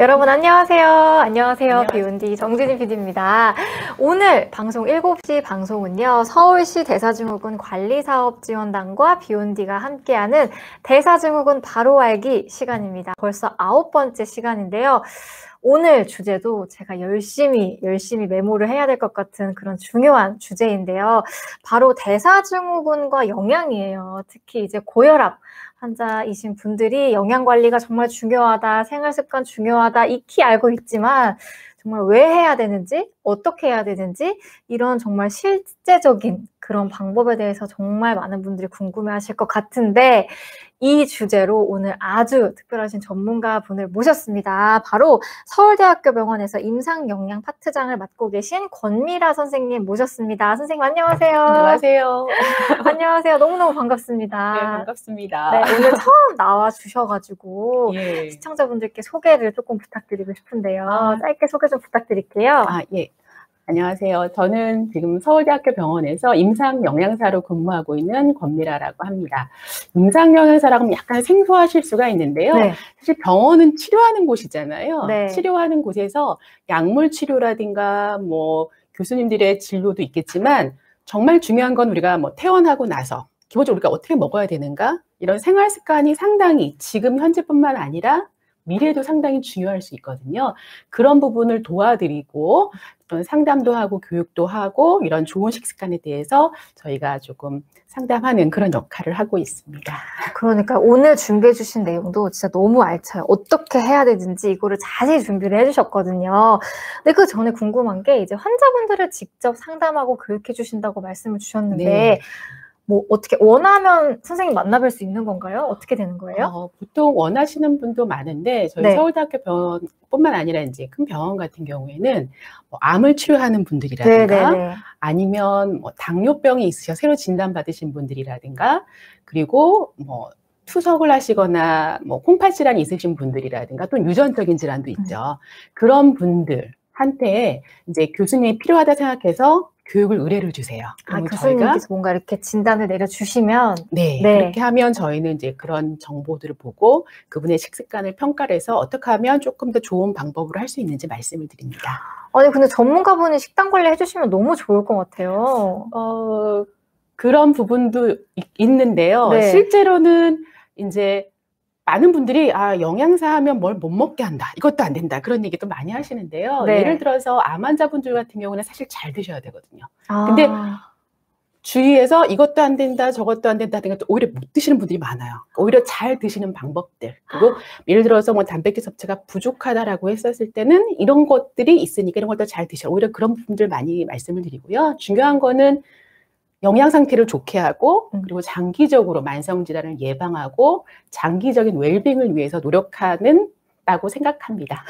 여러분 안녕하세요. 안녕하세요. 안녕하세요. 비욘디 정진희 PD입니다. 오늘 방송 7시 방송은요. 서울시 대사증후군 관리사업지원단과 비욘디가 함께하는 대사증후군 바로 알기 시간입니다. 벌써 9번째 시간인데요. 오늘 주제도 제가 열심히 메모를 해야 될 것 같은 그런 중요한 주제인데요. 바로 대사증후군과 영양이에요. 특히 이제 고혈압 환자이신 분들이 영양 관리가 정말 중요하다, 생활 습관 중요하다, 익히 알고 있지만 정말 왜 해야 되는지, 어떻게 해야 되는지 이런 정말 실제적인 그런 방법에 대해서 정말 많은 분들이 궁금해하실 것 같은데 이 주제로 오늘 아주 특별하신 전문가 분을 모셨습니다. 바로 서울대학교 병원에서 임상영양 파트장을 맡고 계신 권미라 선생님 모셨습니다. 선생님 안녕하세요. 안녕하세요. 안녕하세요. 너무너무 반갑습니다. 네, 반갑습니다. 네, 오늘 처음 나와주셔가지고 예. 시청자분들께 소개를 조금 부탁드리고 싶은데요. 짧게 소개 좀 부탁드릴게요. 예. 안녕하세요. 저는 지금 서울대학교 병원에서 임상영양사로 근무하고 있는 권미라라고 합니다. 임상영양사라고 하면 약간 생소하실 수가 있는데요. 네. 사실 병원은 치료하는 곳이잖아요. 네. 치료하는 곳에서 약물 치료라든가 뭐 교수님들의 진료도 있겠지만 정말 중요한 건 우리가 뭐 퇴원하고 나서 기본적으로 우리가 어떻게 먹어야 되는가? 이런 생활 습관이 상당히 지금 현재뿐만 아니라 미래도 상당히 중요할 수 있거든요. 그런 부분을 도와드리고 상담도 하고 교육도 하고 이런 좋은 식습관에 대해서 저희가 조금 상담하는 그런 역할을 하고 있습니다. 그러니까 오늘 준비해 주신 내용도 진짜 너무 알차요. 어떻게 해야 되는지 이거를 자세히 준비를 해주셨거든요. 근데 그 전에 궁금한 게 이제 환자분들을 직접 상담하고 교육해 주신다고 말씀을 주셨는데 네. 뭐 어떻게 원하면 선생님 만나뵐 수 있는 건가요? 어떻게 되는 거예요? 보통 원하시는 분도 많은데 저희 네. 서울대학교 병원뿐만 아니라 이제 큰 병원 같은 경우에는 뭐 암을 치료하는 분들이라든가 네네네. 아니면 뭐 당뇨병이 있으셔 새로 진단받으신 분들이라든가 그리고 뭐 투석을 하시거나 뭐 콩팥 질환이 있으신 분들이라든가 또 유전적인 질환도 있죠. 그런 분들한테 이제 교수님이 필요하다 생각해서 교육을 의뢰를 주세요. 그러면 교수님께서 뭔가 이렇게 진단을 내려주시면 네, 네. 그렇게 하면 저희는 이제 그런 정보들을 보고 그분의 식습관을 평가를 해서 어떻게 하면 조금 더 좋은 방법으로 할 수 있는지 말씀을 드립니다. 아니 근데 전문가분이 식단 관리 해주시면 너무 좋을 것 같아요. 그런 부분도 있는데요. 네. 실제로는 이제 많은 분들이 영양사 하면 뭘 못 먹게 한다. 이것도 안 된다. 그런 얘기도 많이 하시는데요. 네. 예를 들어서 암 환자분들 같은 경우는 사실 잘 드셔야 되거든요. 근데 주위에서 이것도 안 된다, 저것도 안 된다 하는 것도 오히려 못 드시는 분들이 많아요. 오히려 잘 드시는 방법들. 그리고 예를 들어서 뭐 단백질 섭취가 부족하다라고 했었을 때는 이런 것들이 있으니까 이런 것도 잘 드셔. 오히려 그런 부분들 많이 말씀을 드리고요. 중요한 거는 영양 상태를 좋게 하고 그리고 장기적으로 만성 질환을 예방하고 장기적인 웰빙을 위해서 노력하는 라고 생각합니다.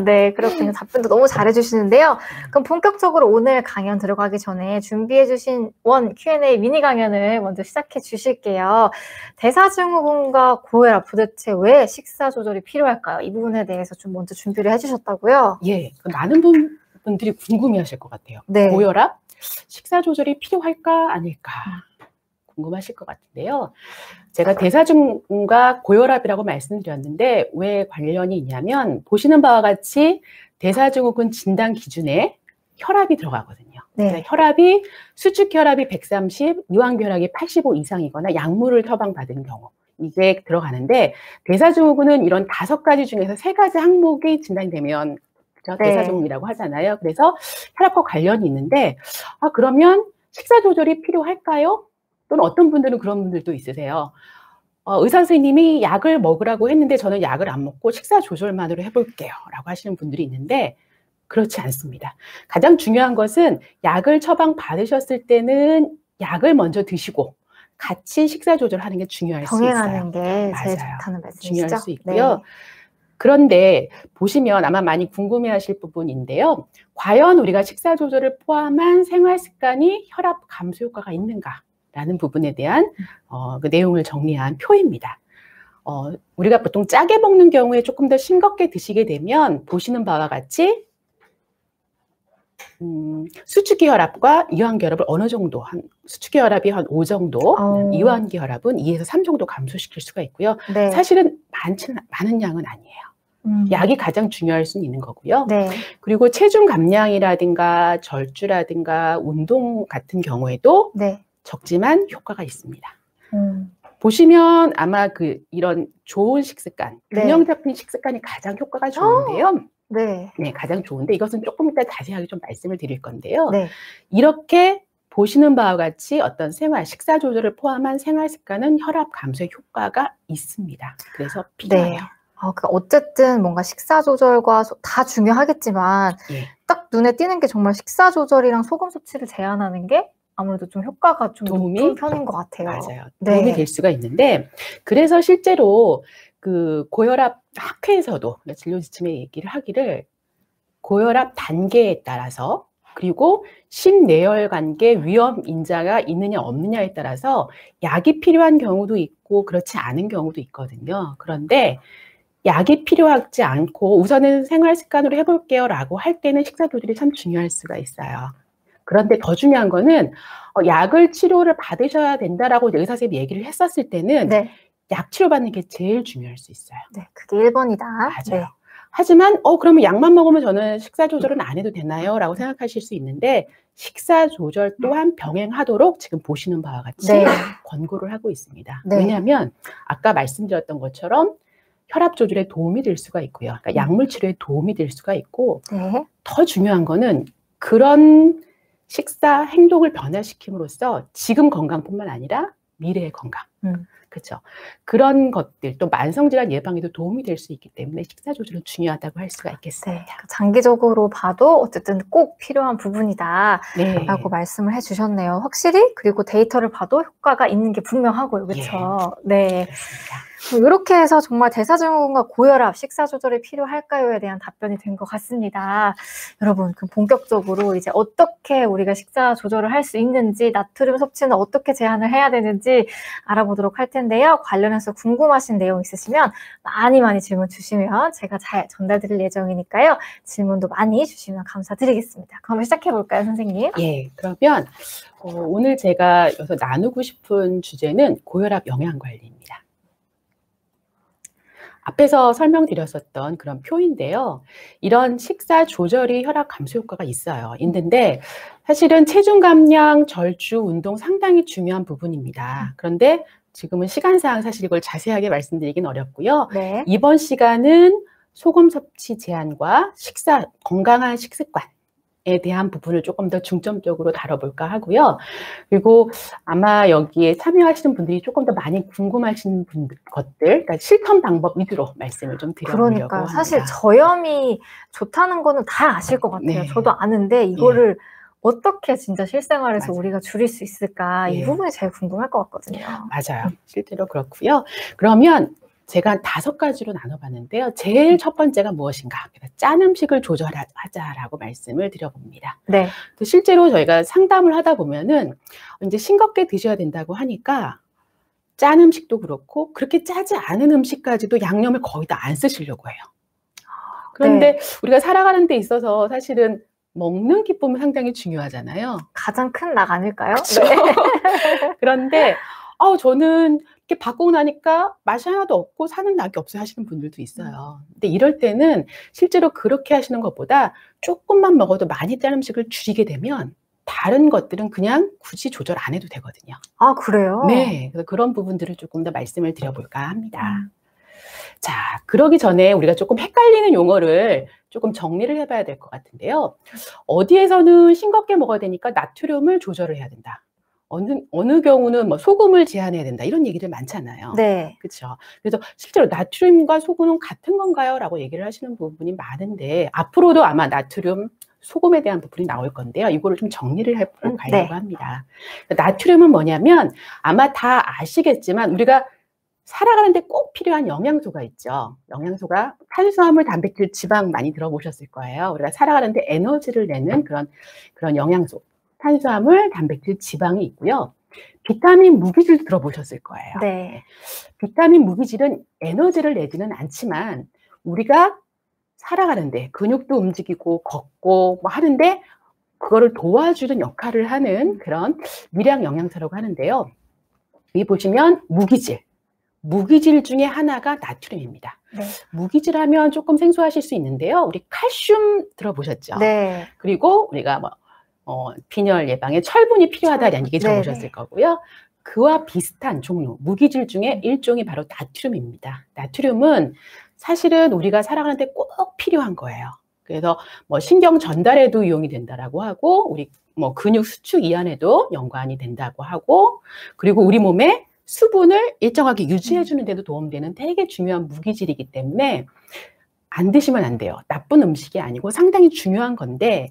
네, 그렇군요. 답변도 너무 잘해주시는데요. 그럼 본격적으로 오늘 강연 들어가기 전에 준비해주신 Q&A 미니 강연을 먼저 시작해 주실게요. 대사증후군과 고혈압 도대체 왜 식사 조절이 필요할까요? 이 부분에 대해서 좀 먼저 준비를 해주셨다고요? 예, 많은 분들이 궁금해하실 것 같아요. 네. 고혈압? 식사 조절이 필요할까 아닐까 궁금하실 것 같은데요. 제가 대사증후군과 고혈압이라고 말씀드렸는데 왜 관련이 있냐면 보시는 바와 같이 대사증후군 진단 기준에 혈압이 들어가거든요. 네. 그러니까 혈압이 수축 혈압이 130, 이완결합이 85 이상이거나 약물을 처방받은 경우 이게 들어가는데 대사증후군은 이런 5가지 중에서 3가지 항목이 진단되면 네. 대사증후군이라고 하잖아요. 그래서 혈압과 관련이 있는데 그러면 식사 조절이 필요할까요? 또는 어떤 분들은 그런 분들도 있으세요. 의사 선생님이 약을 먹으라고 했는데 저는 약을 안 먹고 식사 조절만으로 해볼게요 라고 하시는 분들이 있는데 그렇지 않습니다. 가장 중요한 것은 약을 처방받으셨을 때는 약을 먼저 드시고 같이 식사 조절하는 게 중요할 수 있어요. 병행하는 게 제일 맞아요. 좋다는 말씀이시죠? 중요할 수 있고요. 네. 그런데 보시면 아마 많이 궁금해하실 부분인데요. 과연 우리가 식사 조절을 포함한 생활 습관이 혈압 감소 효과가 있는가라는 부분에 대한 그 내용을 정리한 표입니다. 우리가 보통 짜게 먹는 경우에 조금 더 싱겁게 드시게 되면 보시는 바와 같이 수축기 혈압과 이완기 혈압을 어느 정도 수축기 혈압이 한 5 정도, 이완기 혈압은 2에서 3 정도 감소시킬 수가 있고요. 네. 사실은 많은 양은 아니에요. 약이 가장 중요할 수는 있는 거고요. 네. 그리고 체중 감량이라든가 절주라든가 운동 같은 경우에도 네. 적지만 효과가 있습니다. 보시면 아마 이런 좋은 식습관, 균형 잡힌 식습관이 가장 효과가 좋은데요. 네. 네, 가장 좋은데 이것은 조금 이따 자세하게 좀 말씀을 드릴 건데요. 네. 이렇게 보시는 바와 같이 어떤 식사 조절을 포함한 생활 습관은 혈압 감소에 효과가 있습니다. 그래서 필요해요. 네. 그러니까 어쨌든 뭔가 식사 조절과 다 중요하겠지만 예. 딱 눈에 띄는 게 정말 식사 조절이랑 소금 섭취를 제한하는 게 아무래도 좀 효과가 좀 높은 편인 것 같아요. 맞아요. 네. 도움이 될 수가 있는데 그래서 실제로 고혈압 학회에서도 진료 지침에 얘기를 하기를 고혈압 단계에 따라서 그리고 심내혈관계 위험 인자가 있느냐 없느냐에 따라서 약이 필요한 경우도 있고 그렇지 않은 경우도 있거든요. 그런데 약이 필요하지 않고 우선은 생활 습관으로 해볼게요 라고 할 때는 식사 조절이 참 중요할 수가 있어요. 그런데 더 중요한 거는 약을 치료를 받으셔야 된다라고 의사 선생님이 얘기를 했었을 때는 네. 약 치료받는 게 제일 중요할 수 있어요. 네, 그게 1번이다. 맞아요. 네. 하지만 그러면 약만 먹으면 저는 식사 조절은 안 해도 되나요? 라고 생각하실 수 있는데 식사 조절 또한 병행하도록 지금 보시는 바와 같이 권고를 하고 있습니다. 네. 왜냐하면 아까 말씀드렸던 것처럼 혈압 조절에 도움이 될 수가 있고요. 그러니까 약물 치료에 도움이 될 수가 있고 더 중요한 거는 그런 식사 행동을 변화시킴으로써 지금 건강뿐만 아니라 미래의 건강. 그렇죠. 그런 것들 또 만성질환 예방에도 도움이 될 수 있기 때문에 식사 조절은 중요하다고 할 수가 있겠습니다. 네, 장기적으로 봐도 어쨌든 꼭 필요한 부분이다 라고 네. 말씀을 해주셨네요. 확실히 그리고 데이터를 봐도 효과가 있는 게 분명하고요. 그렇죠? 네. 그렇습니다. 이렇게 해서 정말 대사증후군과 고혈압, 식사 조절이 필요할까요에 대한 답변이 된 것 같습니다. 여러분, 그럼 본격적으로 이제 어떻게 우리가 식사 조절을 할 수 있는지, 나트륨 섭취는 어떻게 제한을 해야 되는지 알아보도록 할 텐데요. 관련해서 궁금하신 내용 있으시면 많이 질문 주시면 제가 잘 전달드릴 예정이니까요. 질문도 많이 주시면 감사드리겠습니다. 그럼 시작해볼까요, 선생님? 예, 그러면 오늘 제가 여기서 나누고 싶은 주제는 고혈압 영양관리입니다. 앞에서 설명드렸었던 그런 표인데요. 이런 식사 조절이 혈압 감소 효과가 있는데 사실은 체중 감량, 절주, 운동 상당히 중요한 부분입니다. 그런데 지금은 시간상 사실 이걸 자세하게 말씀드리긴 어렵고요. 네. 이번 시간은 소금 섭취 제한과 건강한 식습관 에 대한 부분을 조금 더 중점적으로 다뤄볼까 하고요. 그리고 아마 여기에 참여하시는 분들이 조금 더 많이 궁금하신 것들, 그러니까 실천 방법 위주로 말씀을 좀 드려보려고 합니다. 사실 저염이 좋다는 거는 다 아실 것 같아요. 네. 저도 아는데 이거를 어떻게 진짜 실생활에서 맞아요. 우리가 줄일 수 있을까 이 부분이 제일 궁금할 것 같거든요. 맞아요. 실제로 그렇고요. 그러면 제가 5가지로 나눠봤는데요. 제일 첫 번째가 무엇인가? 짠 음식을 조절하자라고 말씀을 드려봅니다. 네. 실제로 저희가 상담을 하다 보면은 이제 싱겁게 드셔야 된다고 하니까 짠 음식도 그렇고 그렇게 짜지 않은 음식까지도 양념을 거의 다 안 쓰시려고 해요. 그런데 우리가 살아가는 데 있어서 사실은 먹는 기쁨은 상당히 중요하잖아요. 가장 큰 낙 아닐까요? 그렇죠. 네. 그런데 저는 이렇게 바꾸고 나니까 맛이 하나도 없고 사는 낙이 없어요 하시는 분들도 있어요. 근데 이럴 때는 실제로 그렇게 하시는 것보다 조금만 먹어도 많이 짠 음식을 줄이게 되면 다른 것들은 그냥 굳이 조절 안 해도 되거든요. 아, 그래요? 네. 그래서 그런 부분들을 조금 더 말씀을 드려볼까 합니다. 자, 그러기 전에 우리가 조금 헷갈리는 용어를 조금 정리를 해봐야 될 것 같은데요. 어디에서는 싱겁게 먹어야 되니까 나트륨을 조절을 해야 된다. 어느 경우는 뭐 소금을 제한해야 된다 이런 얘기들 많잖아요. 네. 그렇죠. 그래서 실제로 나트륨과 소금은 같은 건가요? 라고 얘기를 하시는 부분이 많은데 앞으로도 아마 나트륨, 소금에 대한 부분이 나올 건데요. 이거를 좀 정리를 해보려고 합니다. 나트륨은 뭐냐면 아마 다 아시겠지만 우리가 살아가는데 꼭 필요한 영양소가 있죠. 영양소가 탄수화물, 단백질, 지방 많이 들어보셨을 거예요. 우리가 살아가는데 에너지를 내는 그런 영양소. 탄수화물, 단백질, 지방이 있고요. 비타민, 무기질도 들어보셨을 거예요. 네. 비타민, 무기질은 에너지를 내지는 않지만 우리가 살아가는데 근육도 움직이고 걷고 뭐 하는데 그거를 도와주는 역할을 하는 그런 미량 영양소라고 하는데요. 여기 보시면 무기질, 무기질 중에 하나가 나트륨입니다. 네. 무기질하면 조금 생소하실 수 있는데요. 우리 칼슘 들어보셨죠? 네. 그리고 우리가 빈혈 예방에 철분이 필요하다는 얘기 들어보셨을 거고요. 그와 비슷한 종류, 무기질 중에 일종이 바로 나트륨입니다. 나트륨은 사실은 우리가 살아가는데 꼭 필요한 거예요. 그래서 신경 전달에도 이용이 된다라고 하고, 우리 근육 수축 이완에도 연관이 된다고 하고, 그리고 우리 몸에 수분을 일정하게 유지해주는 데도 도움되는 되게 중요한 무기질이기 때문에 안 드시면 안 돼요. 나쁜 음식이 아니고 상당히 중요한 건데,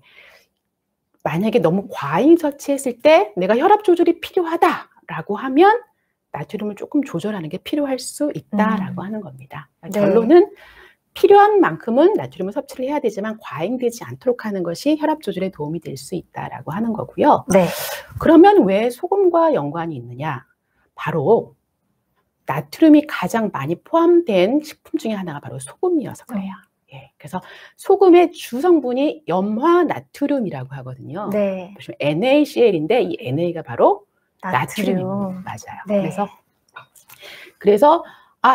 만약에 너무 과잉 섭취했을 때 내가 혈압 조절이 필요하다라고 하면 나트륨을 조금 조절하는 게 필요할 수 있다라고 하는 겁니다. 네. 결론은 필요한 만큼은 나트륨을 섭취를 해야 되지만 과잉되지 않도록 하는 것이 혈압 조절에 도움이 될 수 있다라고 하는 거고요. 네. 그러면 왜 소금과 연관이 있느냐? 바로 나트륨이 가장 많이 포함된 식품 중에 하나가 바로 소금이어서 그래요. 예, 그래서 소금의 주성분이 염화나트륨이라고 하거든요. 네. 보시면 NaCl인데 이 NA가 바로 나트륨. 나트륨입니다. 맞아요. 네. 그래서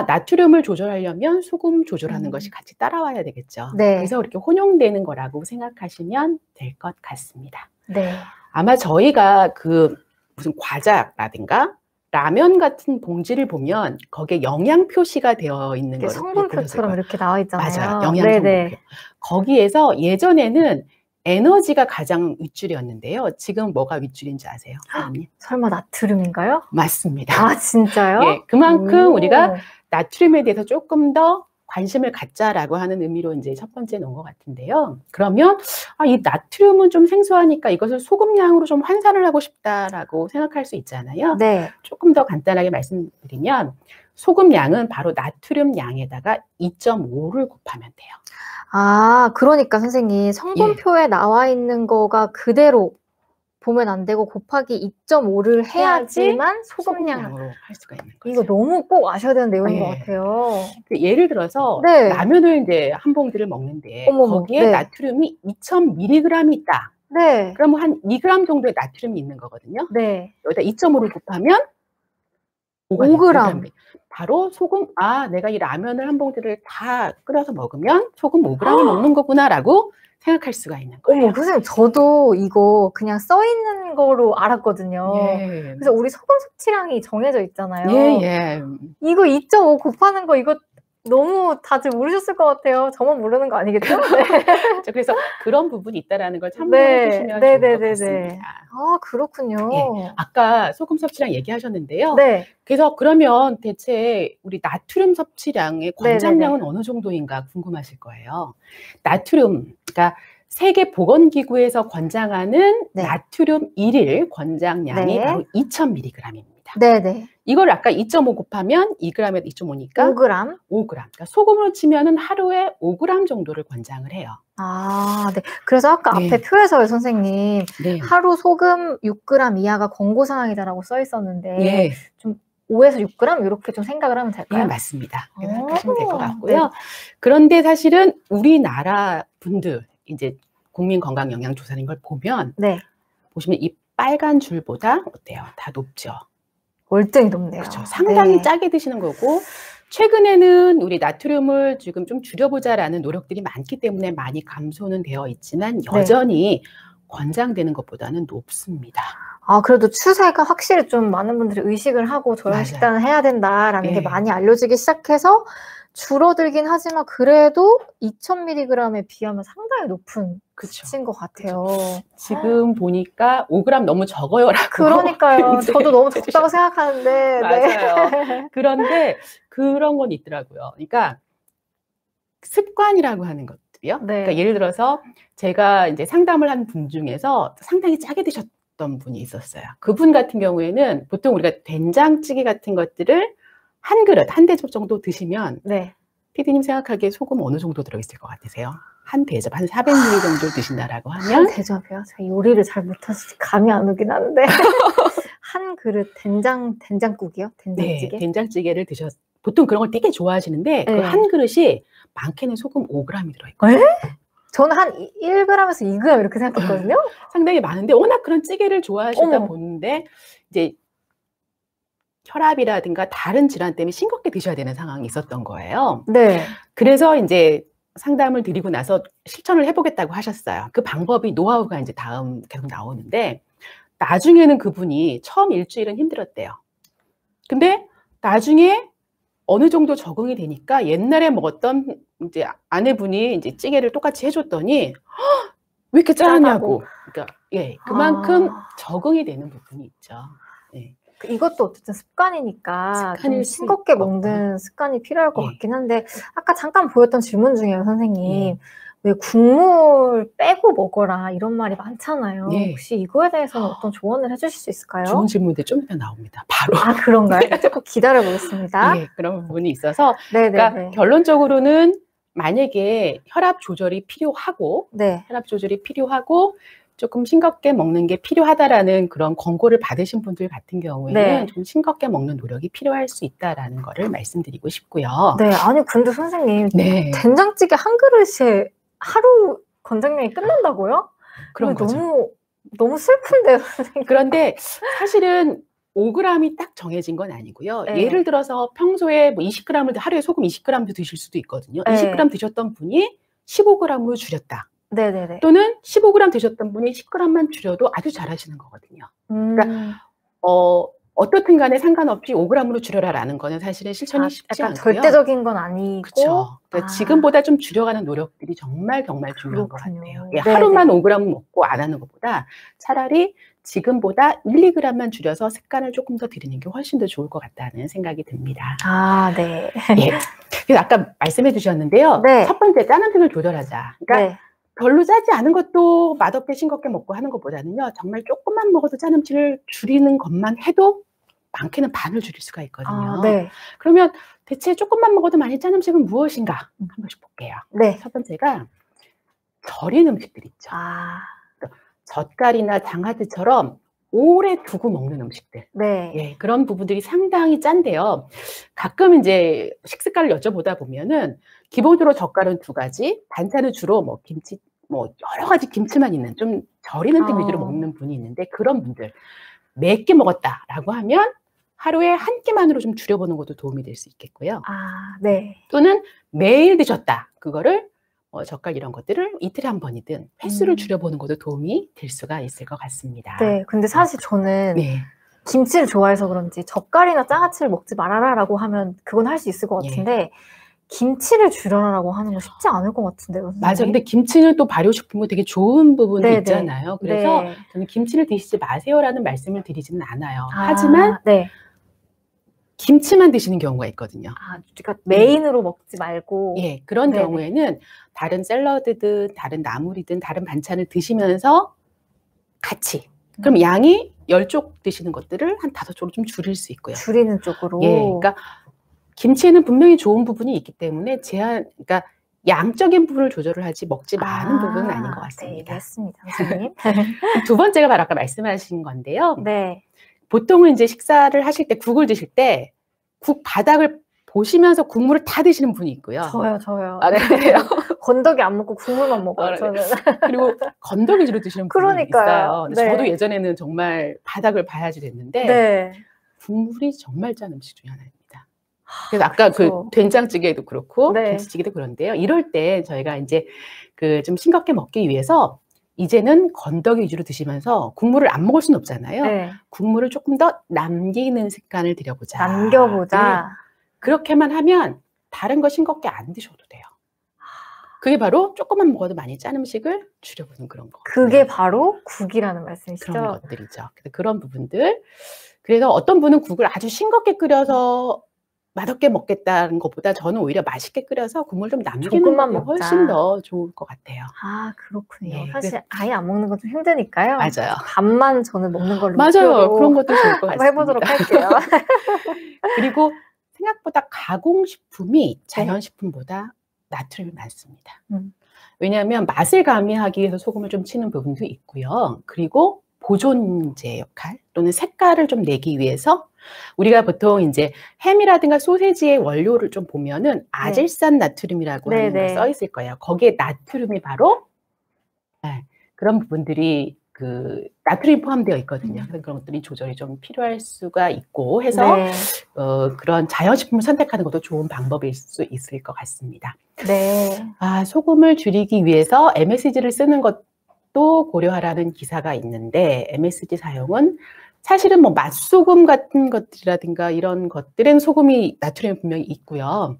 나트륨을 조절하려면 소금 조절하는 것이 같이 따라와야 되겠죠. 네. 그래서 이렇게 혼용되는 거라고 생각하시면 될 것 같습니다. 네. 아마 저희가 무슨 과자라든가 라면 같은 봉지를 보면 거기에 영양 표시가 되어 있는 거 성분표처럼 이렇게 나와 있잖아요. 맞아요. 영양 성분표. 거기에서 예전에는 에너지가 가장 윗줄이었는데요. 지금 뭐가 윗줄인지 아세요? 선생님? 설마 나트륨인가요? 맞습니다. 아, 진짜요? 예, 그만큼 우리가 나트륨에 대해서 조금 더 관심을 갖자라고 하는 의미로 이제 첫 번째 놓은 것 같은데요. 그러면 이 나트륨은 좀 생소하니까 이것을 소금량으로 좀 환산을 하고 싶다라고 생각할 수 있잖아요. 네. 조금 더 간단하게 말씀드리면 소금량은 바로 나트륨 양에다가 2.5를 곱하면 돼요. 그러니까 선생님 성분표에 나와 있는 거가 그대로 보면 안 되고 곱하기 2.5를 해야지만 소금량으로 할 수가 있는 거죠. 이거 너무 꼭 아셔야 되는 내용인 것 같아요. 예를 들어서 네. 라면을 이제 한 봉지를 먹는데 거기에 네. 나트륨이 2,000mg이 있다. 네. 그러면 한 2g 정도의 나트륨이 있는 거거든요. 네. 여기다 2.5를 곱하면 5g. 바로 소금, 내가 이 라면을 한 봉지를 다 끓여서 먹으면 소금 5g을 먹는 거구나라고 생각할 수가 있는 거예요. 선생님, 저도 이거 그냥 써 있는 거로 알았거든요. 예. 그래서 우리 소금 섭취량이 정해져 있잖아요. 예. 이거 2.5 곱하는 거 이거 너무 다들 모르셨을 것 같아요. 저만 모르는 거 아니겠죠? 네. 그래서 그런 부분이 있다라는 걸 참고해 주시면 좋을 것 같습니다. 그렇군요. 예. 아까 소금 섭취량 얘기하셨는데요. 네. 그래서 그러면 대체 우리 나트륨 섭취량의 권장량은 어느 정도인가 궁금하실 거예요. 나트륨, 그러니까 세계보건기구에서 권장하는 나트륨 1일 권장량이 바로 2,000mg입니다. 네네. 이걸 아까 2.5 곱하면 2g에 2.5니까 5g. 5g. 그러니까 소금으로 치면은 하루에 5g 정도를 권장을 해요. 네. 그래서 아까 앞에 표에서요, 선생님. 하루 소금 6g 이하가 권고사항이다라고 써 있었는데 좀 5에서 6g 이렇게 좀 생각을 하면 될까요? 네, 맞습니다. 생각하시면 될 것 같고요. 그런데 사실은 우리나라 분들 이제 국민건강영양조사인 걸 보면 보시면 이 빨간 줄보다 어때요? 다 높죠. 월등히 높네요. 그렇죠. 상당히 짜게 드시는 거고 최근에는 우리 나트륨을 지금 좀 줄여보자라는 노력들이 많기 때문에 많이 감소는 되어 있지만 여전히 권장되는 것보다는 높습니다. 그래도 추세가 확실히 좀 많은 분들이 의식을 하고 저염 식단을 해야 된다라는 게 많이 알려지기 시작해서 줄어들긴 하지만 그래도 2,000mg에 비하면 상당히 높은 수치인 것 같아요. 지금 보니까 5g 너무 적어요라고. 그러니까요. 저도 너무 적다고 생각하는데. 맞아요. 그런데 그런 건 있더라고요. 그러니까 습관이라고 하는 것들이요. 그러니까 예를 들어서 제가 이제 상담을 한 분 중에서 상당히 짜게 드셨던 분이 있었어요. 그분 같은 경우에는 보통 우리가 된장찌개 같은 것들을 한 그릇, 한 대접 정도 드시면 피디님 생각하기에 소금 어느 정도 들어있을 것 같으세요? 한 대접, 한 400ml 정도 드신다라고 하면? 한 대접이요? 제가 요리를 잘 못해서 감이 안 오긴 하는데 한 그릇 된장국이요? 된장찌개? 네, 된장찌개를 보통 그런 걸 되게 좋아하시는데 그 한 그릇이 많게는 소금 5g이 들어있거든요. 저는 한 1g에서 2g 이렇게 생각했거든요. 상당히 많은데 워낙 그런 찌개를 좋아하시다 보는데 이제 혈압이라든가 다른 질환 때문에 싱겁게 드셔야 되는 상황이 있었던 거예요. 네. 그래서 이제 상담을 드리고 나서 실천을 해보겠다고 하셨어요. 그 방법이 노하우가 이제 다음 계속 나오는데 나중에는 그분이 처음 일주일은 힘들었대요. 근데 나중에 어느 정도 적응이 되니까 옛날에 먹었던 이제 아내분이 이제 찌개를 똑같이 해줬더니 왜 이렇게 짜냐고. 그러니까 예, 그만큼 적응이 되는 부분이 있죠. 예. 이것도 어쨌든 습관이니까 좀 습관일 수 싱겁게 있고. 먹는 습관이 필요할 것 예. 같긴 한데 아까 잠깐 보였던 질문 중에요, 선생님. 예. 왜 국물 빼고 먹어라 이런 말이 많잖아요. 예. 혹시 이거에 대해서는 어떤 조언을 해주실 수 있을까요? 좋은 질문인데 좀 이따 나옵니다. 바로. 아, 그런가요? 조금 기다려보겠습니다. 예, 그런 부분이 있어서 네네네. 그러니까 결론적으로는 만약에 혈압 조절이 필요하고 네. 혈압 조절이 필요하고 조금 싱겁게 먹는 게 필요하다라는 그런 권고를 받으신 분들 같은 경우에는 네. 좀 싱겁게 먹는 노력이 필요할 수 있다라는 거를 말씀드리고 싶고요. 네, 아니 근데 선생님 네. 된장찌개 한 그릇에 하루 권장량이 끝난다고요? 그런 이거 거죠. 너무 슬픈데요, 선생님. 그런데 사실은 5g이 딱 정해진 건 아니고요. 네. 예를 들어서 평소에 뭐 20g을 하루에 소금 20g도 드실 수도 있거든요. 네. 20g 드셨던 분이 15g으로 줄였다. 네네네. 또는 15g 드셨던 분이 10g만 줄여도 아주 잘하시는 거거든요. 그러니까 어떻든 간에 상관없이 5g으로 줄여라라는 거는 사실은 실천이 쉽지 약간 않고요. 절대적인 건 아니고. 그렇죠. 그러니까 지금보다 좀 줄여가는 노력들이 정말 중요한 것 그렇군요. 같아요. 예, 네네. 하루만 5g 먹고 안 하는 것보다 차라리 지금보다 1, 2g만 줄여서 습관을 조금 더 들이는 게 훨씬 더 좋을 것 같다는 생각이 듭니다. 아, 네. 예. 그래서 아까 말씀해 주셨는데요. 네. 첫 번째, 짠 음식을 조절하자. 그러니까 네. 별로 짜지 않은 것도 맛없게 싱겁게 먹고 하는 것보다는요. 정말 조금만 먹어도 짠 음식을 줄이는 것만 해도 많게는 반을 줄일 수가 있거든요. 아, 네. 그러면 대체 조금만 먹어도 많이 짠 음식은 무엇인가 한 번씩 볼게요. 네. 첫 번째가 절인 음식들 있죠. 아, 젓갈이나 장아찌처럼 오래 두고 먹는 음식들. 네. 예, 그런 부분들이 상당히 짠데요. 가끔 이제 식습관을 여쭤보다 보면은 기본적으로 젓갈은 2가지, 반찬은 주로 뭐 김치, 뭐 여러 가지 김치만 있는 좀 절인 음식 위주로 먹는 분이 있는데 그런 분들 몇 개 먹었다라고 하면 하루에 한 끼만으로 좀 줄여보는 것도 도움이 될 수 있겠고요. 아, 네. 또는 매일 드셨다. 그거를 젓갈 이런 것들을 이틀에 한 번이든 횟수를 줄여보는 것도 도움이 될 수가 있을 것 같습니다. 네, 근데 사실 저는 네. 김치를 좋아해서 그런지 젓갈이나 장아찌를 먹지 말아라라고 하면 그건 할 수 있을 것 같은데 김치를 줄여라라고 하는 거 쉽지 않을 것 같은데요, 선생님? 맞아. 근데 김치는 또 발효식품은 되게 좋은 부분이 네네. 있잖아요. 그래서 네. 저는 김치를 드시지 마세요라는 말씀을 드리지는 않아요. 아, 하지만 네. 김치만 드시는 경우가 있거든요. 아, 그러니까 메인으로 먹지 말고. 예, 그런 네네. 경우에는 다른 샐러드든 다른 나물이든 다른 반찬을 드시면서 같이 그럼 양이 10쪽 드시는 것들을 한 5쪽으로 좀 줄일 수 있고요. 줄이는 쪽으로. 예, 그러니까 김치에는 분명히 좋은 부분이 있기 때문에 그러니까 양적인 부분을 조절을 하지 먹지 마는 부분은 아닌 것 같습니다. 네, 이해했습니다, 선생님. 두 번째가 바로 아까 말씀하신 건데요. 네. 보통은 이제 식사를 하실 때 국을 드실 때 국 바닥을 보시면서 국물을 다 드시는 분이 있고요. 저요. 아, 네. 건더기 안 먹고 국물만 먹어요, 저는. 그리고 건더기 주로 드시는 분이 그러니까요. 있어요. 근데 네. 저도 예전에는 정말 바닥을 봐야지 됐는데 네. 국물이 정말 짠 음식 중에 하나입니다. 그래서 아까 그렇죠. 그 된장찌개도 그렇고 네. 김치찌개도 그런데요. 이럴 때 저희가 이제 그 좀 싱겁게 먹기 위해서 이제는 건더기 위주로 드시면서 국물을 안 먹을 수는 없잖아요. 네. 국물을 조금 더 남기는 습관을 들여보자. 남겨보자. 네. 그렇게만 하면 다른 거 싱겁게 안 드셔도 돼요. 그게 바로 조금만 먹어도 많이 짠 음식을 줄여보는 그런 거. 그게 바로 국이라는 말씀이시죠? 그런 것들이죠. 그런 부분들. 그래서 어떤 분은 국을 아주 싱겁게 끓여서 맛없게 먹겠다는 것보다 저는 오히려 맛있게 끓여서 국물 좀 남기는 조금만 게 먹자. 훨씬 더 좋을 것 같아요. 아, 그렇군요. 예, 사실 아예 안 먹는 건 좀 힘드니까요. 맞아요. 밥만 저는 먹는 걸로 맞아요. 그런 것도 좋을 것 같습니다. 해보도록 할게요. 그리고 생각보다 가공식품이 자연식품보다 나트륨이 많습니다. 왜냐하면 맛을 가미하기 위해서 소금을 좀 치는 부분도 있고요. 그리고 보존제 역할 또는 색깔을 좀 내기 위해서 우리가 보통 이제 햄이라든가 소세지의 원료를 좀 보면은 아질산 나트륨이라고 하는 게 써 있을 거예요. 거기에 나트륨이 바로 그런 부분들이 그 나트륨이 포함되어 있거든요. 그래서 그런 것들이 조절이 좀 필요할 수가 있고 해서 네. 그런 자연식품을 선택하는 것도 좋은 방법일 수 있을 것 같습니다. 네. 소금을 줄이기 위해서 MSG를 쓰는 것도 고려하라는 기사가 있는데 MSG 사용은 사실은 뭐 맛소금 같은 것들이라든가 이런 것들은 소금이 나트륨이 분명히 있고요.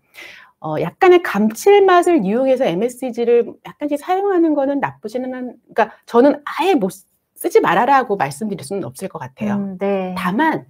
약간의 감칠맛을 이용해서 MSG를 약간씩 사용하는 거는 나쁘지는 그러니까 저는 아예 못 쓰지 말아라고 말씀드릴 수는 없을 것 같아요. 네. 다만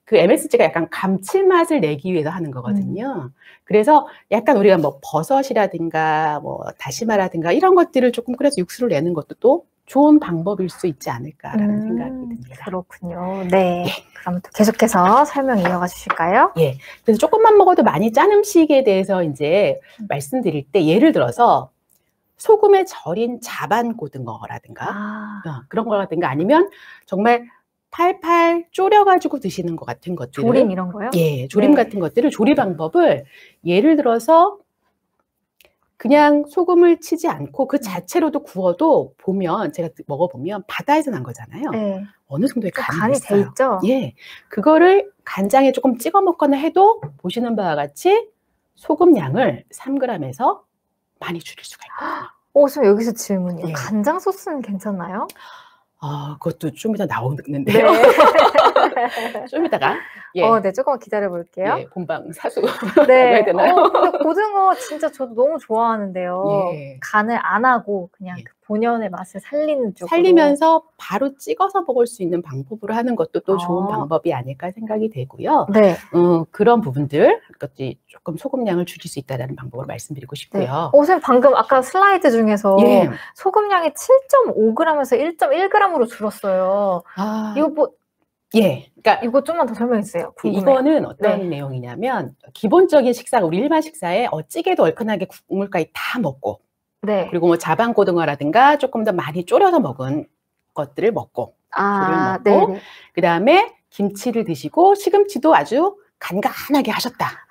그 MSG가 약간 감칠맛을 내기 위해서 하는 거거든요. 그래서 약간 우리가 뭐 버섯이라든가 뭐 다시마라든가 이런 것들을 조금 끓여서 육수를 내는 것도 또 좋은 방법일 수 있지 않을까라는 생각이 듭니다. 그렇군요. 네. 그럼 또 계속해서 설명 이어가 주실까요? 예. 그래서 조금만 먹어도 많이 짠 음식에 대해서 이제 말씀드릴 때 예를 들어서 소금에 절인 자반 고등어라든가 그런 거라든가 아니면 정말 팔팔 졸여가지고 드시는 것 같은 것들을 조림 이런 거요? 예, 조림 같은 것들을 조리 방법을 예를 들어서 그냥 소금을 치지 않고 그 자체로도 구워도 보면 제가 먹어보면 바다에서 난 거잖아요. 네. 어느 정도의 간이 돼 있어요. 있죠? 예, 그거를 간장에 조금 찍어 먹거나 해도 보시는 바와 같이 소금 양을 3g에서 많이 줄일 수가 있거든요. 저 여기서 질문이요. 예. 간장 소스는 괜찮나요? 그것도 좀 이따 나오는데요. 네. 좀 이따가. 예. 네, 조금만 기다려 볼게요. 예, 본방 사수. 네. 해야 되나요? 근데 고등어 진짜 저도 너무 좋아하는데요. 예. 간을 안 하고 그냥 예. 그 본연의 맛을 살리는 쪽으로. 살리면서 바로 찍어서 먹을 수 있는 방법으로 하는 것도 또 좋은 방법이 아닐까 생각이 되고요. 네. 그런 부분들, 그것이 조금 소금량을 줄일 수 있다는 방법을 말씀드리고 싶고요. 선생님 방금 아까 슬라이드 중에서 예. 소금량이 7.5g에서 1.1g으로 줄었어요. 이거 뭐 예. 그러니까 이거 좀만 더 설명해 주세요. 궁금해요. 이거는 어떤 내용이냐면 기본적인 식사가 우리 일반 식사에 찌개도 얼큰하게 국물까지 다 먹고 네. 그리고 뭐 자반고등어라든가 조금 더 많이 졸여서 먹은 것들을 먹고 조를 먹고 그다음에 김치를 드시고 시금치도 아주 간간하게 하셨다.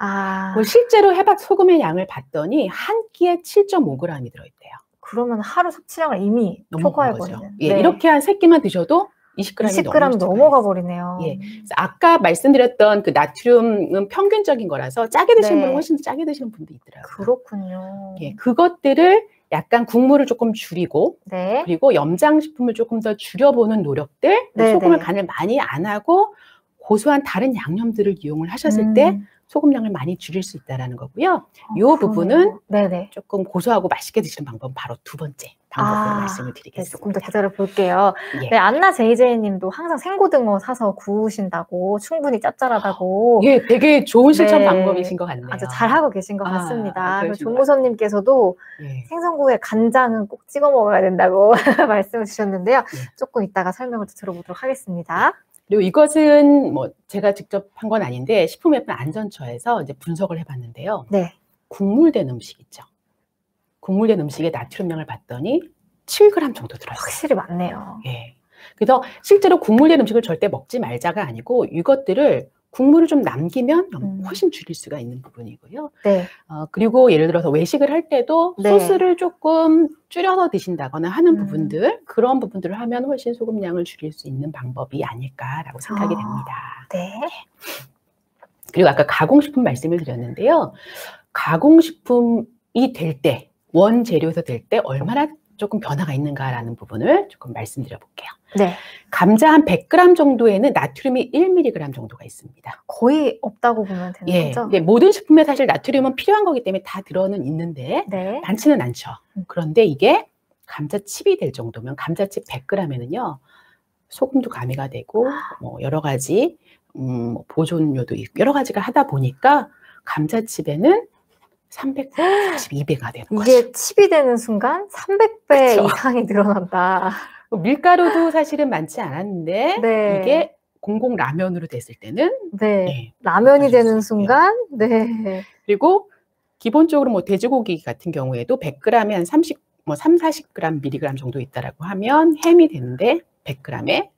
실제로 해박 소금의 양을 봤더니 한 끼에 7.5g이 들어있대요. 그러면 하루 섭취량을 이미 초과해버리는. 예, 이렇게 한 3끼만 드셔도 20g 넘어가 버리네요. 예. 그래서 아까 말씀드렸던 그 나트륨은 평균적인 거라서 짜게 드시는 분은 훨씬 짜게 드시는 분도 있더라고요. 그렇군요. 예, 그것들을 약간 국물을 조금 줄이고 그리고 염장식품을 조금 더 줄여보는 노력들, 소금을 간을 많이 안 하고 고소한 다른 양념들을 이용을 하셨을 때 소금량을 많이 줄일 수 있다는 거고요. 이 부분은 조금 고소하고 맛있게 드시는 방법은 바로 두 번째 방법으로 말씀을 드리겠습니다. 조금 더 기다려 볼게요. 예. 네, 안나 제이제이님도 항상 생고등어 사서 구우신다고 충분히 짭짤하다고. 예, 되게 좋은 실천 방법이신 것 같네요. 아주 잘하고 계신 것 같습니다. 조무선님께서도 생선구이에 간장은 꼭 찍어 먹어야 된다고 말씀을 주셨는데요. 조금 이따가 설명을 들어보도록 하겠습니다. 그리고 이것은 뭐 제가 직접 한 건 아닌데 식품의약품안전처에서 이제 분석을 해봤는데요. 국물된 음식 있죠. 국물된 음식의 나트륨량을 봤더니 7g 정도 들어있어요. 확실히 많네요. 예. 그래서 실제로 국물된 음식을 절대 먹지 말자가 아니고 이것들을 국물을 좀 남기면 훨씬 줄일 수가 있는 부분이고요. 그리고 예를 들어서 외식을 할 때도 소스를 조금 줄여서 드신다거나 하는 부분들, 그런 부분들을 하면 훨씬 소금량을 줄일 수 있는 방법이 아닐까라고 생각이 됩니다. 그리고 아까 가공식품 말씀을 드렸는데요. 가공식품이 될 때, 원재료에서 될 때 얼마나 조금 변화가 있는가라는 부분을 조금 말씀드려 볼게요. 감자 한 100g 정도에는 나트륨이 1mg 정도가 있습니다. 거의 없다고 보면 되는 거죠? 근데 모든 식품에 사실 나트륨은 필요한 거기 때문에 다 들어는 있는데 많지는 않죠. 그런데 이게 감자칩이 될 정도면 감자칩 100g에는요. 소금도 가미가 되고 뭐 여러 가지 보존료도 있고 여러 가지가 하다 보니까 감자칩에는 342배가 되는 거죠. 이게 칩이 되는 순간 300배 이상이 늘어난다. 밀가루도 사실은 많지 않았는데 이게 공공 라면으로 됐을 때는 라면이 되는 순간 그리고 기본적으로 뭐 돼지고기 같은 경우에도 100g에 한 30, 40g, mg 정도 있다라고 하면 햄이 되는데 100g에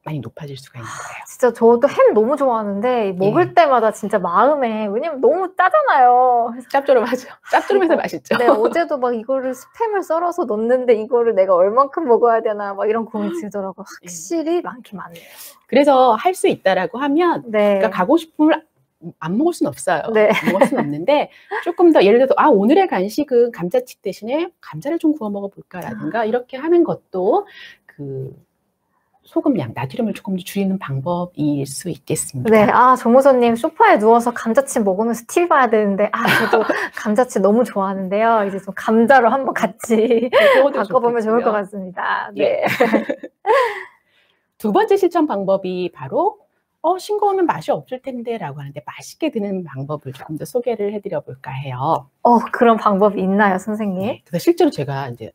많이 높아질 수가 있는 거예요. 진짜 저도 햄 너무 좋아하는데 먹을 때마다 진짜 마음에 왜냐면 너무 짜잖아요. 그래서 짭조름하죠. 짭조름해서 맛있죠. 네, 어제도 막 이거를 스팸을 썰어서 넣는데 이거를 내가 얼만큼 먹어야 되나 막 이런 고민이 들더라고요. 확실히 많긴 많네요. 그래서 할 수 있다라고 하면 네. 그러니까 가공식품을 안 먹을 수는 없어요. 네. 안 먹을 수는 없는데 조금 더 예를 들어서 오늘의 간식은 감자칩 대신에 감자를 좀 구워 먹어볼까라든가 이렇게 하는 것도 그 소금량, 나트륨을 조금 더 줄이는 방법일 수 있겠습니다. 네, 조모서님 소파에 누워서 감자칩 먹으면서 TV 봐야 되는데 저도 감자칩 너무 좋아하는데요. 이제 좀 감자로 한번 같이 바꿔보면 좋을 것 같습니다. 네. 예. 두 번째 실천 방법이 바로 싱거우면 맛이 없을 텐데 라고 하는데 맛있게 드는 방법을 조금 더 소개를 해드려 볼까 해요. 그런 방법이 있나요, 선생님? 네, 그래서 실제로 제가 이제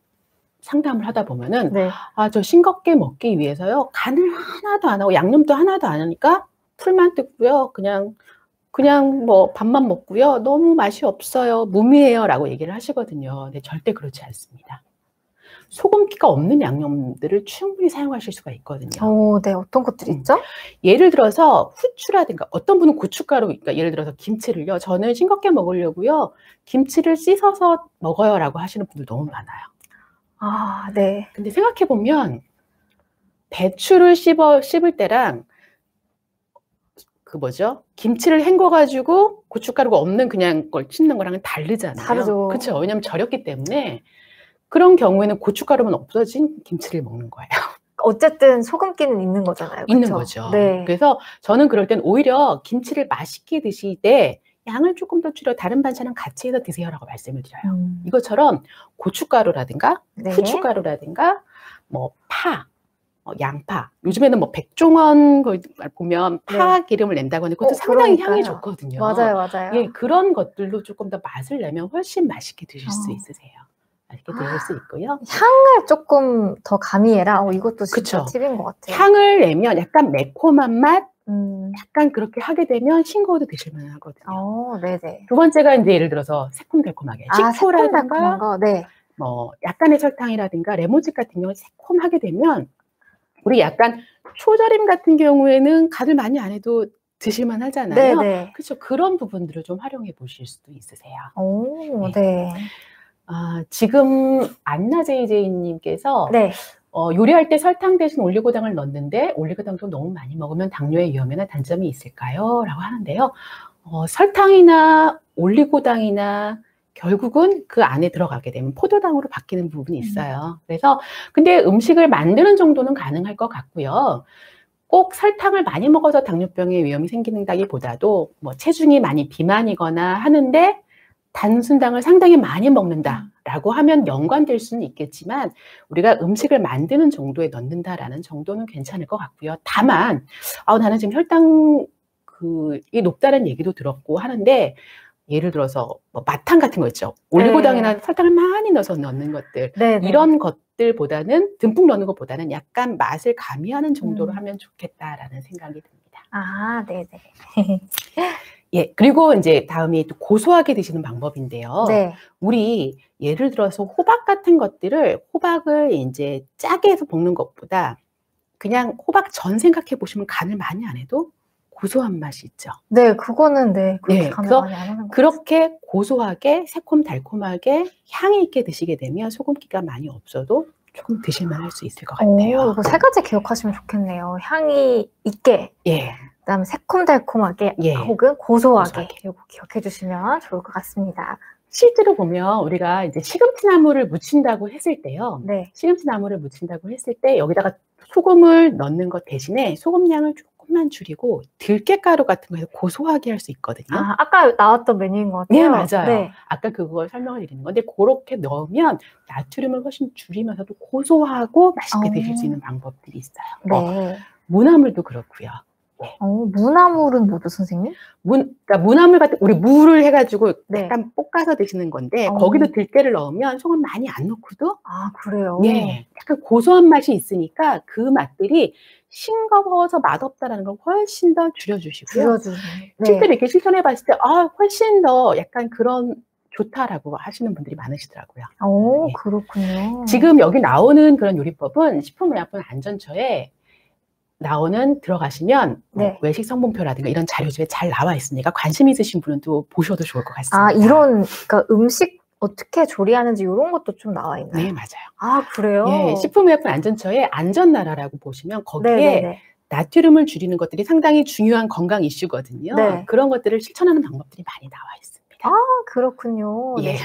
상담을 하다 보면은 네. 저 싱겁게 먹기 위해서요 간을 하나도 안 하고 양념도 하나도 안 하니까 풀만 뜯고요 그냥 뭐 밥만 먹고요 너무 맛이 없어요 무미해요 라고 얘기를 하시거든요. 근데 절대 그렇지 않습니다. 소금기가 없는 양념들을 충분히 사용하실 수가 있거든요. 네, 어떤 것들이 있죠? 예를 들어서 후추라든가 어떤 분은 고춧가루, 그러니까 예를 들어서 김치를요 저는 싱겁게 먹으려고요 김치를 씻어서 먹어요 라고 하시는 분들 너무 많아요. 네. 근데 생각해보면 배추를 씹을 때랑 김치를 헹궈가지고 고춧가루가 없는 그냥 걸 씹는 거랑은 다르잖아요. 다르죠. 그렇죠. 왜냐면 절였기 때문에 그런 경우에는 고춧가루만 없어진 김치를 먹는 거예요. 어쨌든 소금기는 있는 거잖아요. 그쵸? 있는 거죠. 네. 그래서 저는 그럴 땐 오히려 김치를 맛있게 드실 때 양을 조금 더 줄여 다른 반찬은 같이 해서 드세요라고 말씀을 드려요. 이것처럼 고춧가루라든가 네. 후춧가루라든가 뭐 파, 양파. 요즘에는 뭐 백종원 보면 파 기름을 낸다고 하는데 그것도 상당히 향이 좋거든요. 맞아요. 예, 그런 것들로 조금 더 맛을 내면 훨씬 맛있게 드실 수 있으세요. 맛있게 드실 수 있고요. 향을 조금 더 가미해라. 이것도 진짜 그쵸. 팁인 것 같아요. 향을 내면 약간 매콤한 맛, 약간 그렇게 하게 되면 싱거워도 드실만 하거든요. 네네. 두 번째가 이제 예를 들어서 새콤달콤하게 새콤달콤한 거. 네. 뭐 약간의 설탕이라든가 레몬즙 같은 경우 새콤하게 되면 우리 약간 초절임 같은 경우에는 간을 많이 안 해도 드실만 하잖아요. 네네. 그렇죠. 그런 부분들을 좀 활용해 보실 수도 있으세요. 네. 지금 안나제이제이님께서 네. 요리할 때 설탕 대신 올리고당을 넣는데 올리고당도 너무 많이 먹으면 당뇨의 위험이나 단점이 있을까요? 라고 하는데요. 설탕이나 올리고당이나 결국은 그 안에 들어가게 되면 포도당으로 바뀌는 부분이 있어요. 그래서 근데 음식을 만드는 정도는 가능할 것 같고요. 꼭 설탕을 많이 먹어서 당뇨병의 위험이 생기는다기보다도 뭐 체중이 많이 비만이거나 하는데 단순당을 상당히 많이 먹는다라고 하면 연관될 수는 있겠지만 우리가 음식을 만드는 정도에 넣는다라는 정도는 괜찮을 것 같고요. 다만 나는 지금 혈당이 높다는 얘기도 들었고 하는데 예를 들어서 뭐 마탕 같은 거 있죠. 올리고당이나 설탕을 많이 넣어서 넣는 것들 이런 것들보다는 듬뿍 넣는 것보다는 약간 맛을 가미하는 정도로 하면 좋겠다라는 생각이 듭니다. 네네. 예, 그리고 이제 다음이 또 고소하게 드시는 방법인데요. 네. 우리 예를 들어서 호박 같은 것들을 호박을 이제 짜게 해서 볶는 것보다 그냥 호박 전 생각해 보시면 간을 많이 안 해도 고소한 맛이 있죠. 네, 그거는 그렇게 그래서 많이 안 하는 것 그렇게 고소하게 새콤달콤하게 향이 있게 드시게 되면 소금기가 많이 없어도 조금 드실만 할 수 있을 것 같아요. 이거 세 가지 기억하시면 좋겠네요. 향이 있게, 그다음에 새콤달콤하게, 혹은 고소하게. 이거 기억해 주시면 좋을 것 같습니다. 실제로 보면 우리가 이제 시금치나물을 무친다고 했을 때요. 네. 시금치나물을 무친다고 했을 때 여기다가 소금을 넣는 것 대신에 소금량을 조금만 줄이고 들깨가루 같은 거 해서 고소하게 할 수 있거든요. 아까 나왔던 메뉴인 것 같아요. 네, 맞아요. 네. 아까 그걸 설명을 드리는 건데 그렇게 넣으면 나트륨을 훨씬 줄이면서도 고소하고 맛있게 드실 수 있는 방법들이 있어요. 네. 무나물도 그렇고요. 무나물은 뭐죠, 선생님? 그러니까 무나물 같은 우리 무를 해가지고 약간 볶아서 드시는 건데 거기도 들깨를 넣으면 소금 많이 안 넣고도 그래요? 네, 약간 고소한 맛이 있으니까 그 맛들이 싱거워서 맛없다라는 걸 훨씬 더 줄여주시고요. 실제로 이렇게 실천해 봤을 때 훨씬 더 약간 그런 좋다라고 하시는 분들이 많으시더라고요. 그렇군요. 지금 여기 나오는 그런 요리법은 식품의약품 안전처에 나오는 들어가시면 네. 외식 성분표라든가 이런 자료집에 잘 나와 있으니까 관심 있으신 분은 또 보셔도 좋을 것 같습니다. 아, 이런, 그러니까 음식 어떻게 조리하는지 이런 것도 좀 나와 있나요? 네, 맞아요. 아, 그래요? 예, 식품의약품안전처의 안전나라라고 보시면 거기에 네네네. 나트륨을 줄이는 것들이 상당히 중요한 건강 이슈거든요. 네. 그런 것들을 실천하는 방법들이 많이 나와 있습니다. 아, 그렇군요. 네, 예.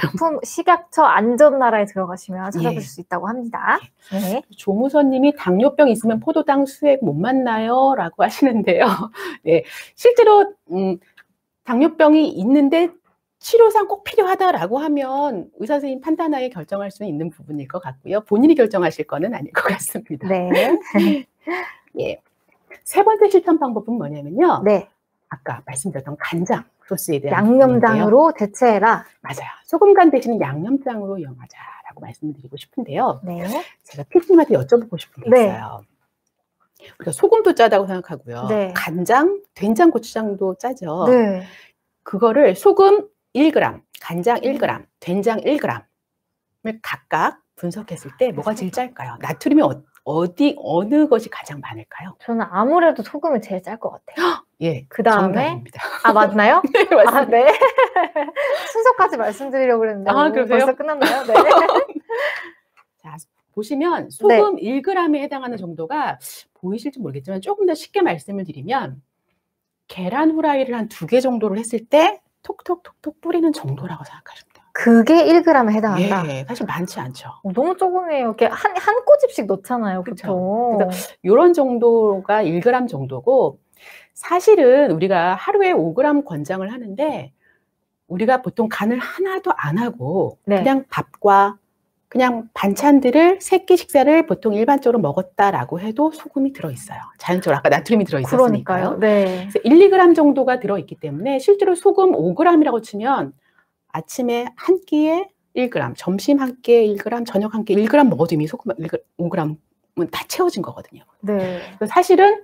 식약처 안전나라에 들어가시면 찾아보실 예. 수 있다고 합니다. 네. 조무선님이 당뇨병 있으면 포도당 수액 못 맞나요? 라고 하시는데요. 네, 실제로 당뇨병이 있는데 치료상 꼭 필요하다라고 하면 의사 선생님 판단하에 결정할 수 있는 부분일 것 같고요. 본인이 결정하실 거는 아닐 것 같습니다. 네. 예. 세 번째 실천 방법은 뭐냐면요. 네. 아까 말씀드렸던 간장 소스에 대한 양념장으로 대체해라. 맞아요. 소금간 대신 양념장으로 이용하자라고 말씀드리고 싶은데요. 네. 제가 피디님한테 여쭤보고 싶은 게 네. 있어요. 우리가 소금도 짜다고 생각하고요. 네. 간장, 된장, 고추장도 짜죠. 네. 그거를 소금 1g, 간장 1g, 된장 1g을 각각 분석했을 때 뭐가 제일 짤까요? 나트륨이 어느 것이 가장 많을까요? 저는 아무래도 소금이 제일 짤 것 같아요. 예, 그 다음에 정답입니다. 아, 맞나요? 네, 맞습니다. 아, 네. 순서까지 말씀드리려고 그랬는데 아, 그러세요? 벌써 끝났나요? 네. 자, 보시면 소금 1g에 해당하는 정도가 보이실지 모르겠지만 조금 더 쉽게 말씀을 드리면 계란 후라이를 한 2개 정도를 했을 때 톡톡톡톡 뿌리는 정도라고 생각하시면 돼요. 그게 1g에 해당한다. 예, 사실 많지 않죠. 너무 조금이에요. 이렇게 한 꼬집씩 넣잖아요, 그쵸. 보통. 그래서 이런 정도가 1g 정도고 사실은 우리가 하루에 5g 권장을 하는데 우리가 보통 간을 하나도 안 하고 네. 그냥 밥과 그냥 반찬들을 3끼 식사를 보통 일반적으로 먹었다라고 해도 소금이 들어있어요. 자연적으로 아까 나트륨이 들어있었으니까요. 그러니까요. 네. 그래서 1-2g 정도가 들어있기 때문에 실제로 소금 5g이라고 치면 아침에 한 끼에 1g, 점심 한 끼에 1g, 저녁 한 끼에 1g 먹어도 이미 소금 5g은 다 채워진 거거든요. 네. 사실은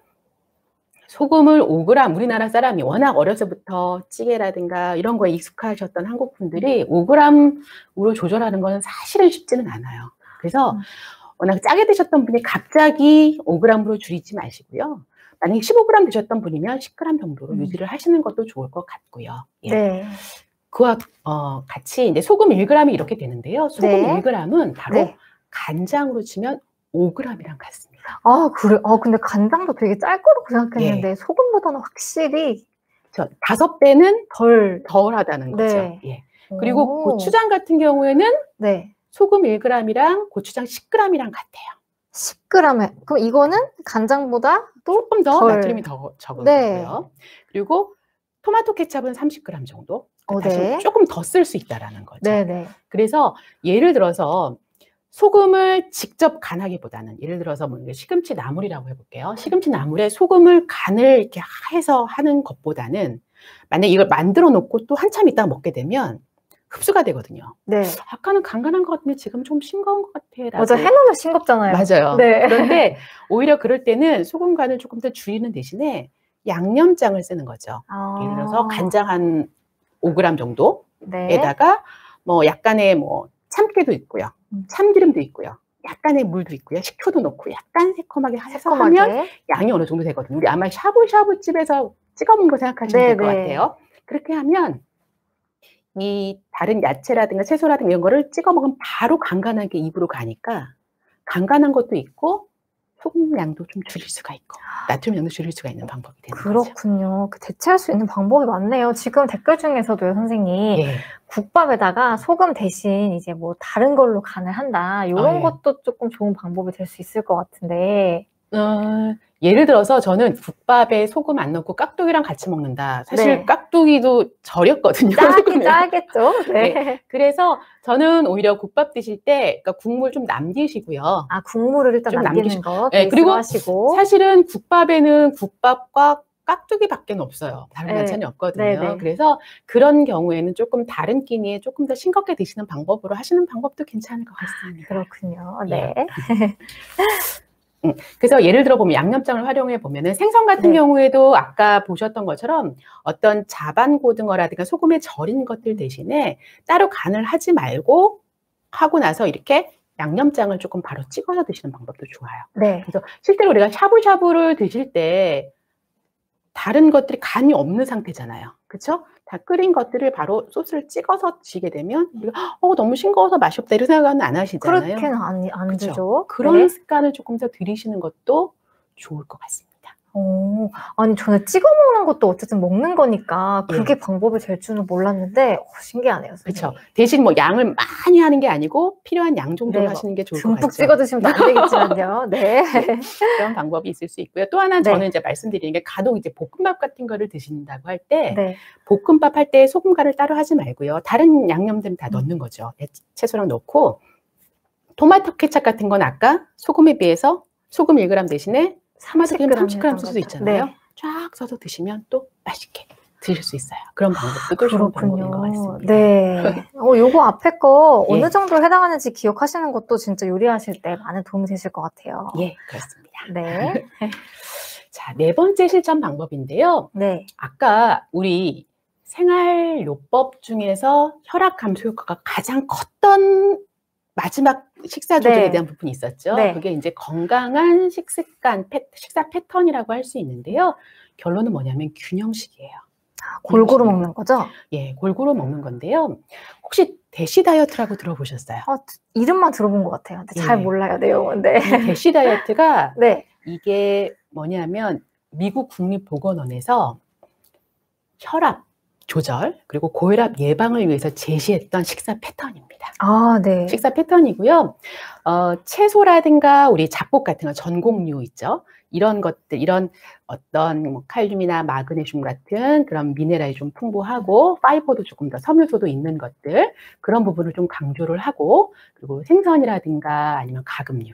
소금을 5g, 우리나라 사람이 워낙 어려서부터 찌개라든가 이런 거에 익숙하셨던 한국 분들이 5g으로 조절하는 거는 사실은 쉽지는 않아요. 그래서 워낙 짜게 드셨던 분이 갑자기 5g으로 줄이지 마시고요. 만약에 15g 드셨던 분이면 10g 정도로 유지를 하시는 것도 좋을 것 같고요. 예. 네. 그와 같이 이제 소금 1g이 이렇게 되는데요. 소금 네. 1g은 바로 네. 간장으로 치면 5g이랑 같습니다. 아, 그래. 근데 간장도 되게 짤 거라고 생각했는데 예. 소금보다는 확실히 5배는 덜하다는 거죠. 네. 예. 그리고 고추장 같은 경우에는 네. 소금 1g이랑 고추장 10g이랑 같아요. 10g에. 그럼 이거는 간장보다 또 조금 더 덜. 나트륨이 더 적은 네. 거고요. 그리고 토마토 케첩은 30g 정도. 다시 네. 조금 더 쓸 수 있다라는 거죠. 네네. 그래서 예를 들어서 소금을 직접 간하기보다는 예를 들어서 뭐 시금치 나물이라고 해볼게요. 시금치 나물에 소금을 간을 이렇게 해서 하는 것보다는 만약에 이걸 만들어 놓고 또 한참 있다가 먹게 되면 흡수가 되거든요. 네. 아까는 간간한 것 같은데 지금 좀 싱거운 것 같아. 맞아, 해놓으면 싱겁잖아요. 맞아요. 네. 그런데 오히려 그럴 때는 소금 간을 조금 더 줄이는 대신에 양념장을 쓰는 거죠. 예를 들어서 간장 한 5g 정도에다가 네. 뭐 약간의 뭐 참깨도 있고요. 참기름도 있고요. 약간의 물도 있고요. 식초도 넣고 약간 새콤하게 해서 하면 양이 어느 정도 되거든요. 우리 아마 샤브샤브 집에서 찍어 먹는 거 생각하시면 될 것 같아요. 그렇게 하면 이 다른 야채라든가 채소라든가 이런 거를 찍어 먹으면 바로 간간하게 입으로 가니까 간간한 것도 있고 소금 양도 좀 줄일 수가 있고 나트륨 양도 줄일 수가 있는 방법이 되는 거죠. 그렇군요. 대체할 수 있는 방법이 많네요. 지금 댓글 중에서도요, 선생님. 예. 국밥에다가 소금 대신 이제 뭐 다른 걸로 간을 한다. 이런 예. 것도 조금 좋은 방법이 될 수 있을 것 같은데. 예를 들어서 저는 국밥에 소금 안 넣고 깍두기랑 같이 먹는다. 사실 네. 깍두기도 절였거든요. 짜긴 짜겠죠. 네. 네. 그래서 저는 오히려 국밥 드실 때 그러니까 국물 좀 남기시고요. 아, 국물을 일단 좀 남기는 거. 네, 그리고 하시고. 사실은 국밥에는 국밥과 깍두기밖에 없어요. 다른 네. 반찬이 없거든요. 네네. 그래서 그런 경우에는 조금 다른 끼니에 조금 더 싱겁게 드시는 방법으로 하시는 방법도 괜찮을 것 같습니다. 그렇군요. 네. 그래서 예를 들어 보면 양념장을 활용해 보면은 생선 같은 네. 경우에도 아까 보셨던 것처럼 어떤 자반 고등어라든가 소금에 절인 것들 대신에 따로 간을 하지 말고 하고 나서 이렇게 양념장을 조금 바로 찍어서 드시는 방법도 좋아요. 네. 그래서 실제로 우리가 샤브샤브를 드실 때 다른 것들이 간이 없는 상태잖아요. 그렇죠? 다 끓인 것들을 바로 소스를 찍어서 드시게 되면 너무 싱거워서 맛이 없다 이런 생각은 안 하시잖아요. 그렇게는 안 그쵸? 되죠. 그런 네. 습관을 조금 더 들이시는 것도 좋을 것 같습니다. 아니 저는 찍어 먹는 것도 어쨌든 먹는 거니까 그게 예. 방법이 될 줄은 몰랐는데 신기하네요. 그렇죠. 대신 뭐 양을 많이 하는 게 아니고 필요한 양 정도로 네, 하시는 게 좋을 것 같죠. 듬뿍 찍어 드시면 안 되겠지만요. 네. 그런 방법이 있을 수 있고요. 또 하나는 네. 저는 이제 말씀드리는 게 간혹 이제 볶음밥 같은 거를 드신다고 할 때 네. 볶음밥 할 때 소금 간을 따로 하지 말고요. 다른 양념들은 다 넣는 거죠. 채소랑 넣고 토마토 케첩 같은 건 아까 소금에 비해서 소금 1g 대신에 토마토 케첩 30g 쓸 수 있잖아요. 네. 쫙 써서 드시면 또 맛있게 드실 수 있어요. 그런 방법도 또 좋은 방법인 것 같습니다. 네. 요거 앞에 거 예. 어느 정도 해당하는지 기억하시는 것도 진짜 요리하실 때 많은 도움이 되실 것 같아요. 예, 그렇습니다. 네. 자, 4번째 실천 방법인데요. 네. 아까 우리 생활요법 중에서 혈압 감소 효과가 가장 컸던 마지막 식사 조절에 네. 대한 부분이 있었죠. 네. 그게 이제 건강한 식사 패턴이라고 할 수 있는데요. 결론은 뭐냐면 균형식이에요. 골고루 먹는 거죠? 예, 골고루 먹는 건데요. 혹시 대시 다이어트라고 들어보셨어요? 이름만 들어본 것 같아요. 근데 잘 예. 몰라요, 내용은. 네. 대시 다이어트가 네. 이게 뭐냐면 미국 국립보건원에서 혈압 조절 그리고 고혈압 예방을 위해서 제시했던 식사 패턴입니다. 아, 네. 식사 패턴이고요. 채소라든가 우리 잡곡 같은 거 전곡류 있죠. 이런 것들, 이런 어떤 뭐 칼륨이나 마그네슘 같은 그런 미네랄이 좀 풍부하고 파이버도 조금 더 섬유소도 있는 것들 그런 부분을 좀 강조를 하고 그리고 생선이라든가 아니면 가금류,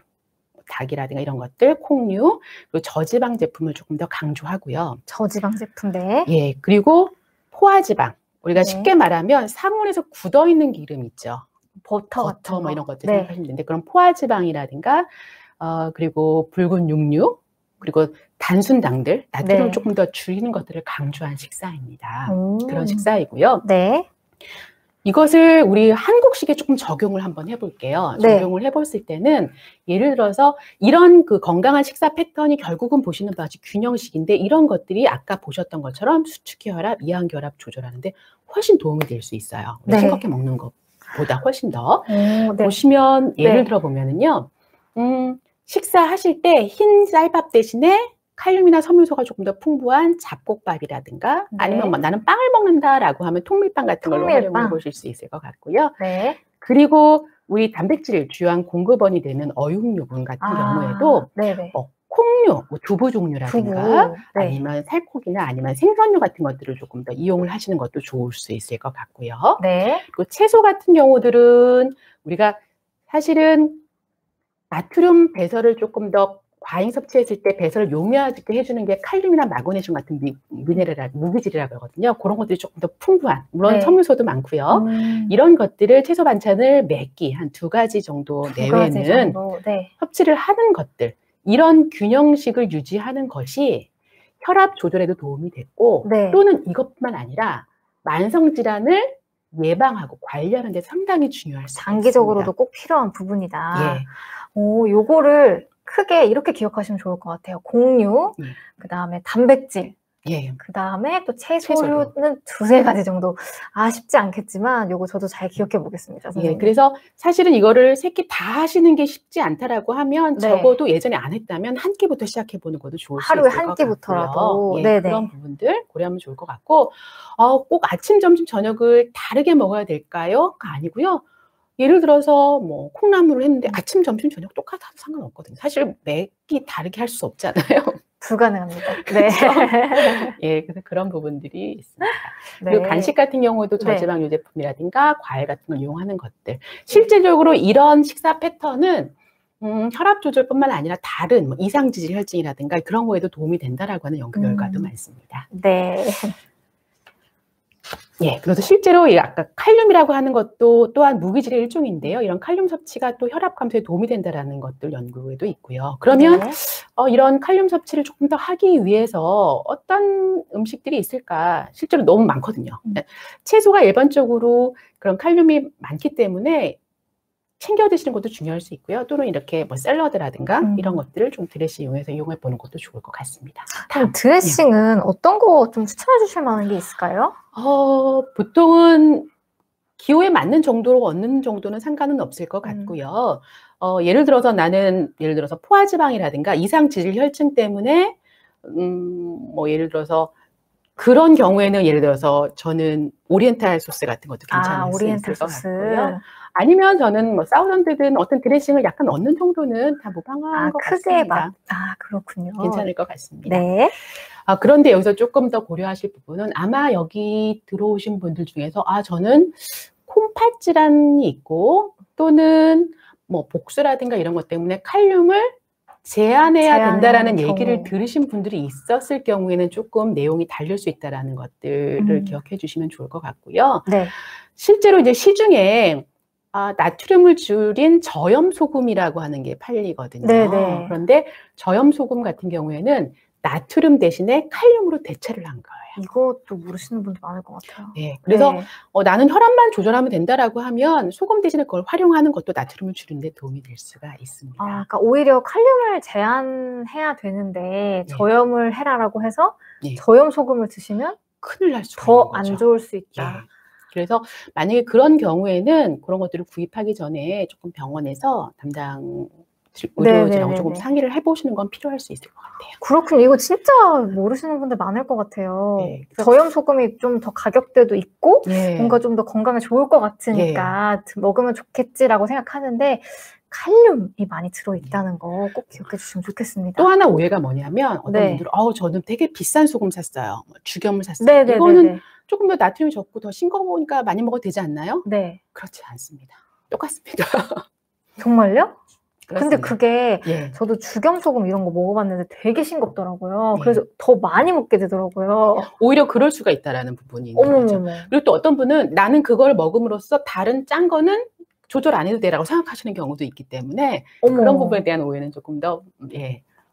닭이라든가 이런 것들, 콩류 그리고 저지방 제품을 조금 더 강조하고요. 저지방 제품, 네. 예, 그리고 포화지방. 우리가 네. 쉽게 말하면 상온에서 굳어 있는 기름 있죠. 버터 같은 뭐 거. 이런 것들 네. 생각하시면 되는데 그런 포화지방이라든가 그리고 붉은 육류 그리고 단순당들 나트륨을 네. 조금 더 줄이는 것들을 강조한 식사입니다. 오. 그런 식사이고요. 네. 이것을 우리 한국식에 조금 적용을 한번 해볼게요. 네. 적용을 해봤을 때는 예를 들어서 이런 그 건강한 식사 패턴이 결국은 보시는 바와 같이 균형식인데 이런 것들이 아까 보셨던 것처럼 수축혈압, 이항혈압 조절하는데 훨씬 도움이 될 수 있어요. 네. 싱겁게 먹는 것보다 훨씬 더. 네. 보시면 예를 네. 들어 보면은요. 식사하실 때 흰 쌀밥 대신에 칼륨이나 섬유소가 조금 더 풍부한 잡곡밥이라든가 네. 아니면 뭐 나는 빵을 먹는다라고 하면 통밀빵 같은 걸로 통밀빵. 활용해 보실 수 있을 것 같고요. 네. 그리고 우리 단백질 주요한 공급원이 되는 어육류분 같은 경우에도 네네. 콩류, 뭐 두부 종류라든가 두부. 네. 아니면 살코기나 아니면 생선류 같은 것들을 조금 더 이용을 하시는 것도 좋을 수 있을 것 같고요. 네. 그리고 채소 같은 경우들은 우리가 사실은 나트륨 배설을 조금 더 과잉 섭취했을 때 배설을 용이하게 해주는 게 칼륨이나 마그네슘 같은 미네랄, 무기질이라고 하거든요. 그런 것들이 조금 더 풍부한, 물론 네. 섬유소도 많고요. 이런 것들을 채소 반찬을 매 끼 한 2가지 정도 내외는 네. 섭취를 하는 것들, 이런 균형식을 유지하는 것이 혈압 조절에도 도움이 됐고 네. 또는 이것뿐만 아니라 만성질환을 예방하고 관리하는 데 상당히 중요할 수 있습니다. 장기적으로도 꼭 필요한 부분이다. 예. 요거를 크게 이렇게 기억하시면 좋을 것 같아요. 곡류, 그다음에 단백질, 예. 그다음에 또 채소류는 2-3가지 정도. 쉽지 않겠지만 요거 저도 잘 기억해 보겠습니다. 선생님. 예, 그래서 사실은 이거를 3끼 다 하시는 게 쉽지 않다라고 하면 네. 적어도 예전에 안 했다면 한 끼부터 시작해 보는 것도 좋을 수 있을 것 하루에 같고요. 한 끼부터라도. 예, 네네. 그런 부분들 고려하면 좋을 것 같고 꼭 아침, 점심, 저녁을 다르게 먹어야 될까요?가 아니고요. 예를 들어서 뭐 콩나물을 했는데 아침, 점심, 저녁 똑같아도 상관없거든요. 사실 매 끼 다르게 할 수 없잖아요. 불가능합니다. 네. 예, 그래서 그런 부분들이 있습니다. 네. 그리고 간식 같은 경우도 네. 저지방 유제품이라든가 과일 같은 걸 이용하는 것들. 실제적으로 이런 식사 패턴은 혈압 조절뿐만 아니라 다른 뭐 이상지질 혈증이라든가 그런 거에도 도움이 된다라고 하는 연구 결과도 많습니다. 네. 예, 그래서 실제로 아까 칼륨이라고 하는 것도 또한 무기질의 일종인데요. 이런 칼륨 섭취가 또 혈압 감소에 도움이 된다라는 것들 연구에도 있고요. 그러면 네. 이런 칼륨 섭취를 조금 더 하기 위해서 어떤 음식들이 있을까? 실제로 너무 많거든요. 채소가 일반적으로 그런 칼륨이 많기 때문에 챙겨 드시는 것도 중요할 수 있고요. 또는 이렇게 뭐 샐러드라든가 이런 것들을 좀 드레싱용해서 이용해 보는 것도 좋을 것 같습니다. 그럼 드레싱은 어떤 거 좀 추천해 주실 만한 게 있을까요? 보통은 기호에 맞는 정도로 얻는 정도는 상관은 없을 것 같고요. 예를 들어서 포화지방이라든가 이상 지질 혈증 때문에 뭐 예를 들어서 그런 경우에는 예를 들어서 저는 오리엔탈 소스 같은 것도 괜찮을 수 있을 것 같고요. 아니면 저는 뭐 사우던드든 어떤 드레싱을 약간 얻는 정도는 다 무방한 것 같습니다. 그렇군요. 괜찮을 것 같습니다. 네. 그런데 여기서 조금 더 고려하실 부분은 아마 여기 들어오신 분들 중에서 저는 콩팥 질환이 있고 또는 뭐 복수라든가 이런 것 때문에 칼륨을 제한해야 된다라는 얘기를 들으신 분들이 있었을 경우에는 조금 내용이 다를 수 있다라는 것들을 기억해 주시면 좋을 것 같고요. 네. 실제로 이제 시중에 나트륨을 줄인 저염소금이라고 하는 게 팔리거든요. 네네. 그런데 저염소금 같은 경우에는 나트륨 대신에 칼륨으로 대체를 한 거예요. 이것도 모르시는 분들 많을 것 같아요. 네, 그래서 나는 혈압만 조절하면 된다라고 하면 소금 대신에 그걸 활용하는 것도 나트륨을 줄이는 데 도움이 될 수가 있습니다. 그러니까 오히려 칼륨을 제한해야 되는데 저염을 해라라고 해서 저염 소금을 드시면 큰일 날 수가 더 안 좋을 수 있다. 그래서 만약에 그런 경우에는 그런 것들을 구입하기 전에 조금 병원에서 담당 의료진하고 조금 상의를 해보시는 건 필요할 수 있을 것 같아요. 그렇군요. 이거 진짜 모르시는 분들 많을 것 같아요. 저염 소금이 좀 더 가격대도 있고 뭔가 좀 더 건강에 좋을 것 같으니까 먹으면 좋겠지라고 생각하는데 칼륨이 많이 들어있다는 거 꼭 기억해 주시면 좋겠습니다. 또 하나 오해가 뭐냐면 어떤 분들은 저는 되게 비싼 소금 샀어요. 죽염을 샀어요. 이거는 조금 더 나트륨이 적고 더 싱거우니까 많이 먹어도 되지 않나요? 네. 그렇지 않습니다. 똑같습니다. 정말요? 그렇습니다. 근데 그게 저도 죽염 소금 이런 거 먹어봤는데 되게 싱겁더라고요. 그래서 더 많이 먹게 되더라고요. 오히려 그럴 수가 있다라는 부분이 있는 거죠. 그리고 또 어떤 분은 나는 그걸 먹음으로써 다른 짠 거는 조절 안 해도 돼라고 생각하시는 경우도 있기 때문에 그런 부분에 대한 오해는 조금 더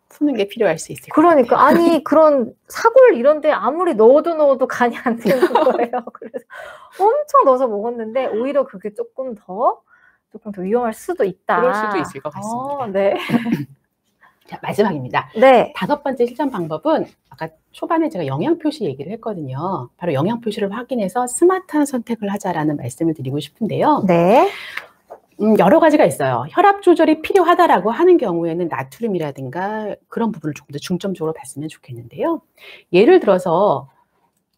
푸는 게 필요할 수 있을 것 같아요. 아니 그런 사골 이런 데 아무리 넣어도 간이 안 되는 거예요. 그래서 엄청 넣어서 먹었는데 오히려 그게 조금 더 위험할 수도 있다. 그럴 수도 있을 것 같습니다. 네. 자, 마지막입니다. 네. 5번째 실천 방법은 아까 초반에 제가 영양표시 얘기를 했거든요. 바로 영양표시를 확인해서 스마트한 선택을 하자라는 말씀을 드리고 싶은데요. 네. 여러 가지가 있어요. 혈압 조절이 필요하다라고 하는 경우에는 나트륨이라든가 그런 부분을 조금 더 중점적으로 봤으면 좋겠는데요. 예를 들어서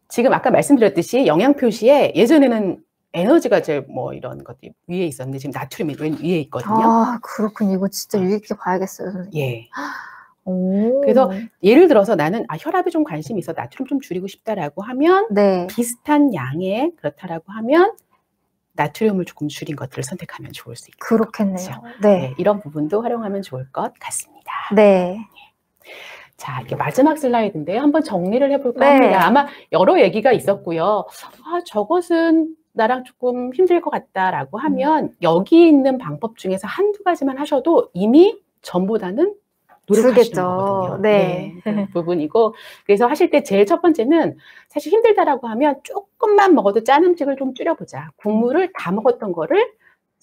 지금 아까 말씀드렸듯이 영양표시에 예전에는 에너지가 제일 뭐 이런 것들이 위에 있었는데 지금 나트륨이 위에 있거든요. 그렇군요. 이거 진짜 유의 깊게 봐야겠어요, 선생님. 그래서 예를 들어서 나는 혈압에 좀 관심이 있어 나트륨 좀 줄이고 싶다라고 하면 비슷한 양에 그렇다라고 하면 나트륨을 조금 줄인 것들을 선택하면 좋을 수 있겠죠. 그렇겠네요. 네. 이런 부분도 활용하면 좋을 것 같습니다. 네. 자, 이게 마지막 슬라이드인데요. 한번 정리를 해볼까 합니다. 아마 여러 얘기가 있었고요. 저것은 나랑 조금 힘들 것 같다라고 하면 여기 있는 방법 중에서 한두 가지만 하셔도 이미 전보다는 노력하시는 거거든요. 그 부분이고 그래서 하실 때 제일 첫 번째는 사실 힘들다라고 하면 조금만 먹어도 짠 음식을 좀 줄여보자. 국물을 다 먹었던 거를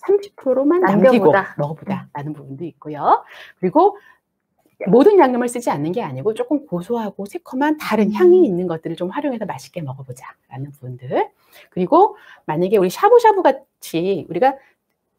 30%만 남기고 먹어보자라는 부분도 있고요. 그리고 모든 양념을 쓰지 않는 게 아니고 조금 고소하고 새콤한 다른 향이 있는 것들을 좀 활용해서 맛있게 먹어보자라는 부분들. 그리고 만약에 우리 샤브샤브 같이 우리가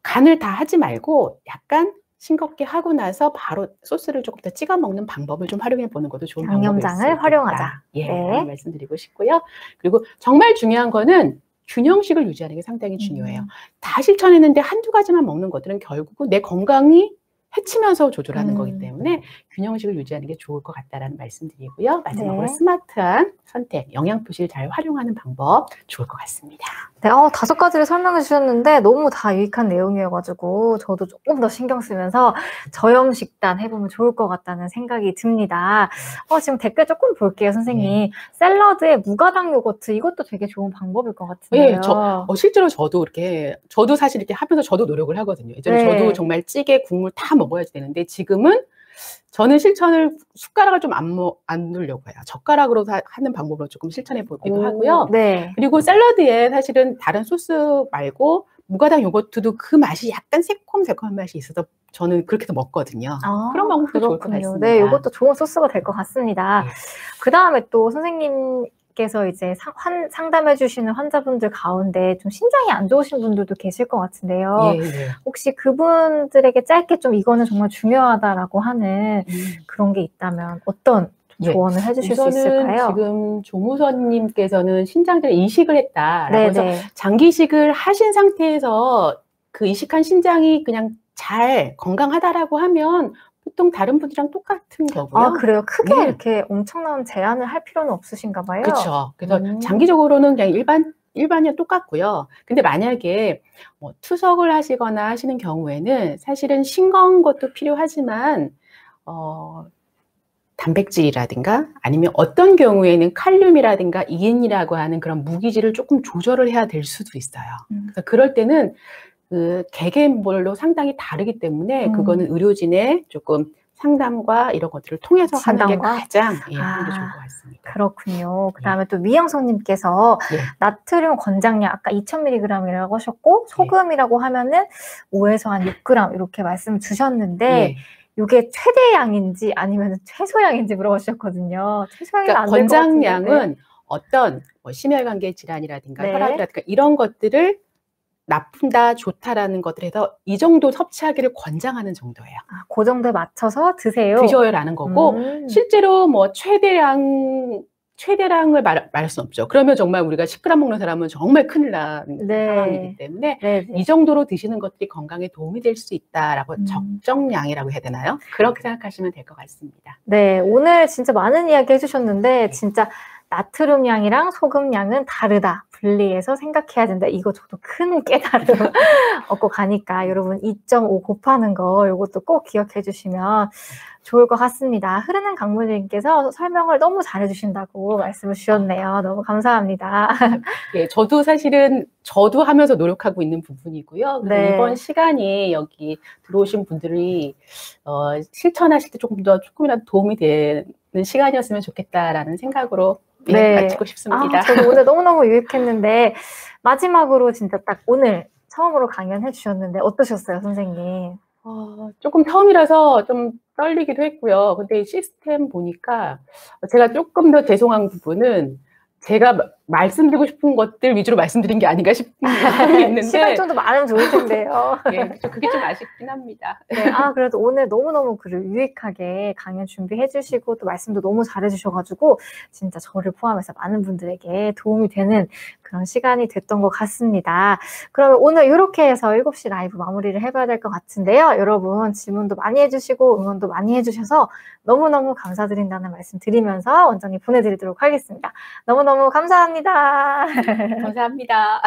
간을 다 하지 말고 약간 싱겁게 하고 나서 바로 소스를 조금 더 찍어 먹는 방법을 좀 활용해 보는 것도 좋은 방법일 수 있다. 양념장을 활용하자. 라는 말씀드리고 싶고요. 그리고 정말 중요한 거는 균형식을 유지하는 게 상당히 중요해요. 다 실천했는데 한두 가지만 먹는 것들은 결국은 내 건강이 해치면서 조절하는 거기 때문에 균형식을 유지하는 게 좋을 것 같다라는 말씀드리고요. 마지막으로 스마트한 선택, 영양표시를 잘 활용하는 방법 좋을 것 같습니다. 네, 5가지를 설명해 주셨는데 너무 다 유익한 내용이어가지고 저도 조금 더 신경 쓰면서 저염 식단 해보면 좋을 것 같다는 생각이 듭니다. 지금 댓글 조금 볼게요, 선생님. 샐러드에 무가당 요거트 이것도 되게 좋은 방법일 것 같은데요. 실제로 저도 사실 이렇게 하면서 저도 노력을 하거든요. 예전에 저도 정말 찌개 국물 다 먹어야지 되는데 지금은 저는 실천을 숟가락을 좀 안 넣으려고 해요. 젓가락으로 하는 방법으로 조금 실천해 보기도 하고요. 그리고 샐러드에 사실은 다른 소스 말고 무가당 요거트도 그 맛이 약간 새콤새콤한 맛이 있어서 저는 그렇게도 먹거든요. 그런 방법도 좋을 것 같습니다. 네, 이것도 좋은 소스가 될 것 같습니다. 네. 그 다음에 또 선생님께서 이제 상담해 주시는 환자분들 가운데 좀 신장이 안 좋으신 분들도 계실 것 같은데요. 예. 혹시 그분들에게 짧게 좀 이거는 정말 중요하다라고 하는 그런 게 있다면 어떤 조언을 해주실 수 있을까요? 우선은 지금 조무선님께서는 신장들의 이식을 했다라고 해서 네네. 장기이식을 하신 상태에서 그 이식한 신장이 그냥 잘 건강하다라고 하면 보통 다른 분들이랑 똑같은 거고요. 아, 그래요? 크게 네. 이렇게 엄청난 제한을 할 필요는 없으신가 봐요. 그렇죠. 그래서 장기적으로는 그냥 일반이랑 똑같고요. 근데 만약에 뭐 투석을 하시거나 하시는 경우에는 사실은 싱거운 것도 필요하지만 단백질이라든가 아니면 어떤 경우에는 칼륨이라든가 이인이라고 하는 그런 무기질을 조금 조절을 해야 될 수도 있어요. 그래서 그럴 때는 그 개개인별로 상당히 다르기 때문에 그거는 의료진의 조금 상담과 이런 것들을 통해서 하는 게 가장 하는 게 좋을 것 같습니다. 그렇군요. 그 다음에 또 미영성님께서 나트륨 권장량 아까 2000mg이라고 하셨고 소금이라고 하면은 5에서 한 6g 이렇게 말씀 주셨는데 이게 최대양인지 아니면 최소양인지 물어보셨거든요. 최소양이 안 될 것 같은데. 권장량은 어떤 뭐 심혈관계 질환이라든가 혈압이라든가 이런 것들을 나쁜다, 좋다라는 것들에서 이 정도 섭취하기를 권장하는 정도예요. 아, 그 정도에 맞춰서 드셔요라는 거고 실제로 뭐 최대량을 말할 수는 없죠. 그러면 정말 우리가 10g 먹는 사람은 정말 큰일 나는 상황이기 때문에 이 정도로 드시는 것들이 건강에 도움이 될 수 있다라고 적정량이라고 해야 되나요? 그렇게 생각하시면 될 것 같습니다. 네, 오늘 진짜 많은 이야기 해주셨는데 진짜 나트륨 양이랑 소금 양은 다르다. 분리해서 생각해야 된다. 이거 저도 큰 깨달음 얻고 가니까 여러분 2.5 곱하는 거 이것도 꼭 기억해 주시면 좋을 것 같습니다. 흐르는 강물님께서 설명을 너무 잘해주신다고 말씀을 주셨네요. 너무 감사합니다. 예, 저도 사실은 저도 하면서 노력하고 있는 부분이고요. 이번 시간이 여기 들어오신 분들이 실천하실 때 조금이라도 도움이 되는 시간이었으면 좋겠다라는 생각으로 마치고 싶습니다. 저도 오늘 너무너무 유익했는데 마지막으로 진짜 딱 오늘 처음으로 강연해 주셨는데 어떠셨어요, 선생님? 조금 처음이라서 좀 떨리기도 했고요. 근데 이 시스템 보니까 제가 조금 더 죄송한 부분은 제가 말씀드리고 싶은 것들 위주로 말씀드린 게 아닌가 싶은 부분이 있는데 시간 좀 더 많으면 좋을 텐데요. 그게 좀 아쉽긴 합니다. 그래도 오늘 너무너무 유익하게 강연 준비해 주시고 또 말씀도 너무 잘해 주셔가지고 진짜 저를 포함해서 많은 분들에게 도움이 되는 그런 시간이 됐던 것 같습니다. 그러면 오늘 이렇게 해서 7시 라이브 마무리를 해봐야 될 것 같은데요. 여러분 질문도 많이 해주시고 응원도 많이 해주셔서 너무너무 감사드린다는 말씀 드리면서 원장님 보내드리도록 하겠습니다. 너무너무 감사합니다. 감사합니다.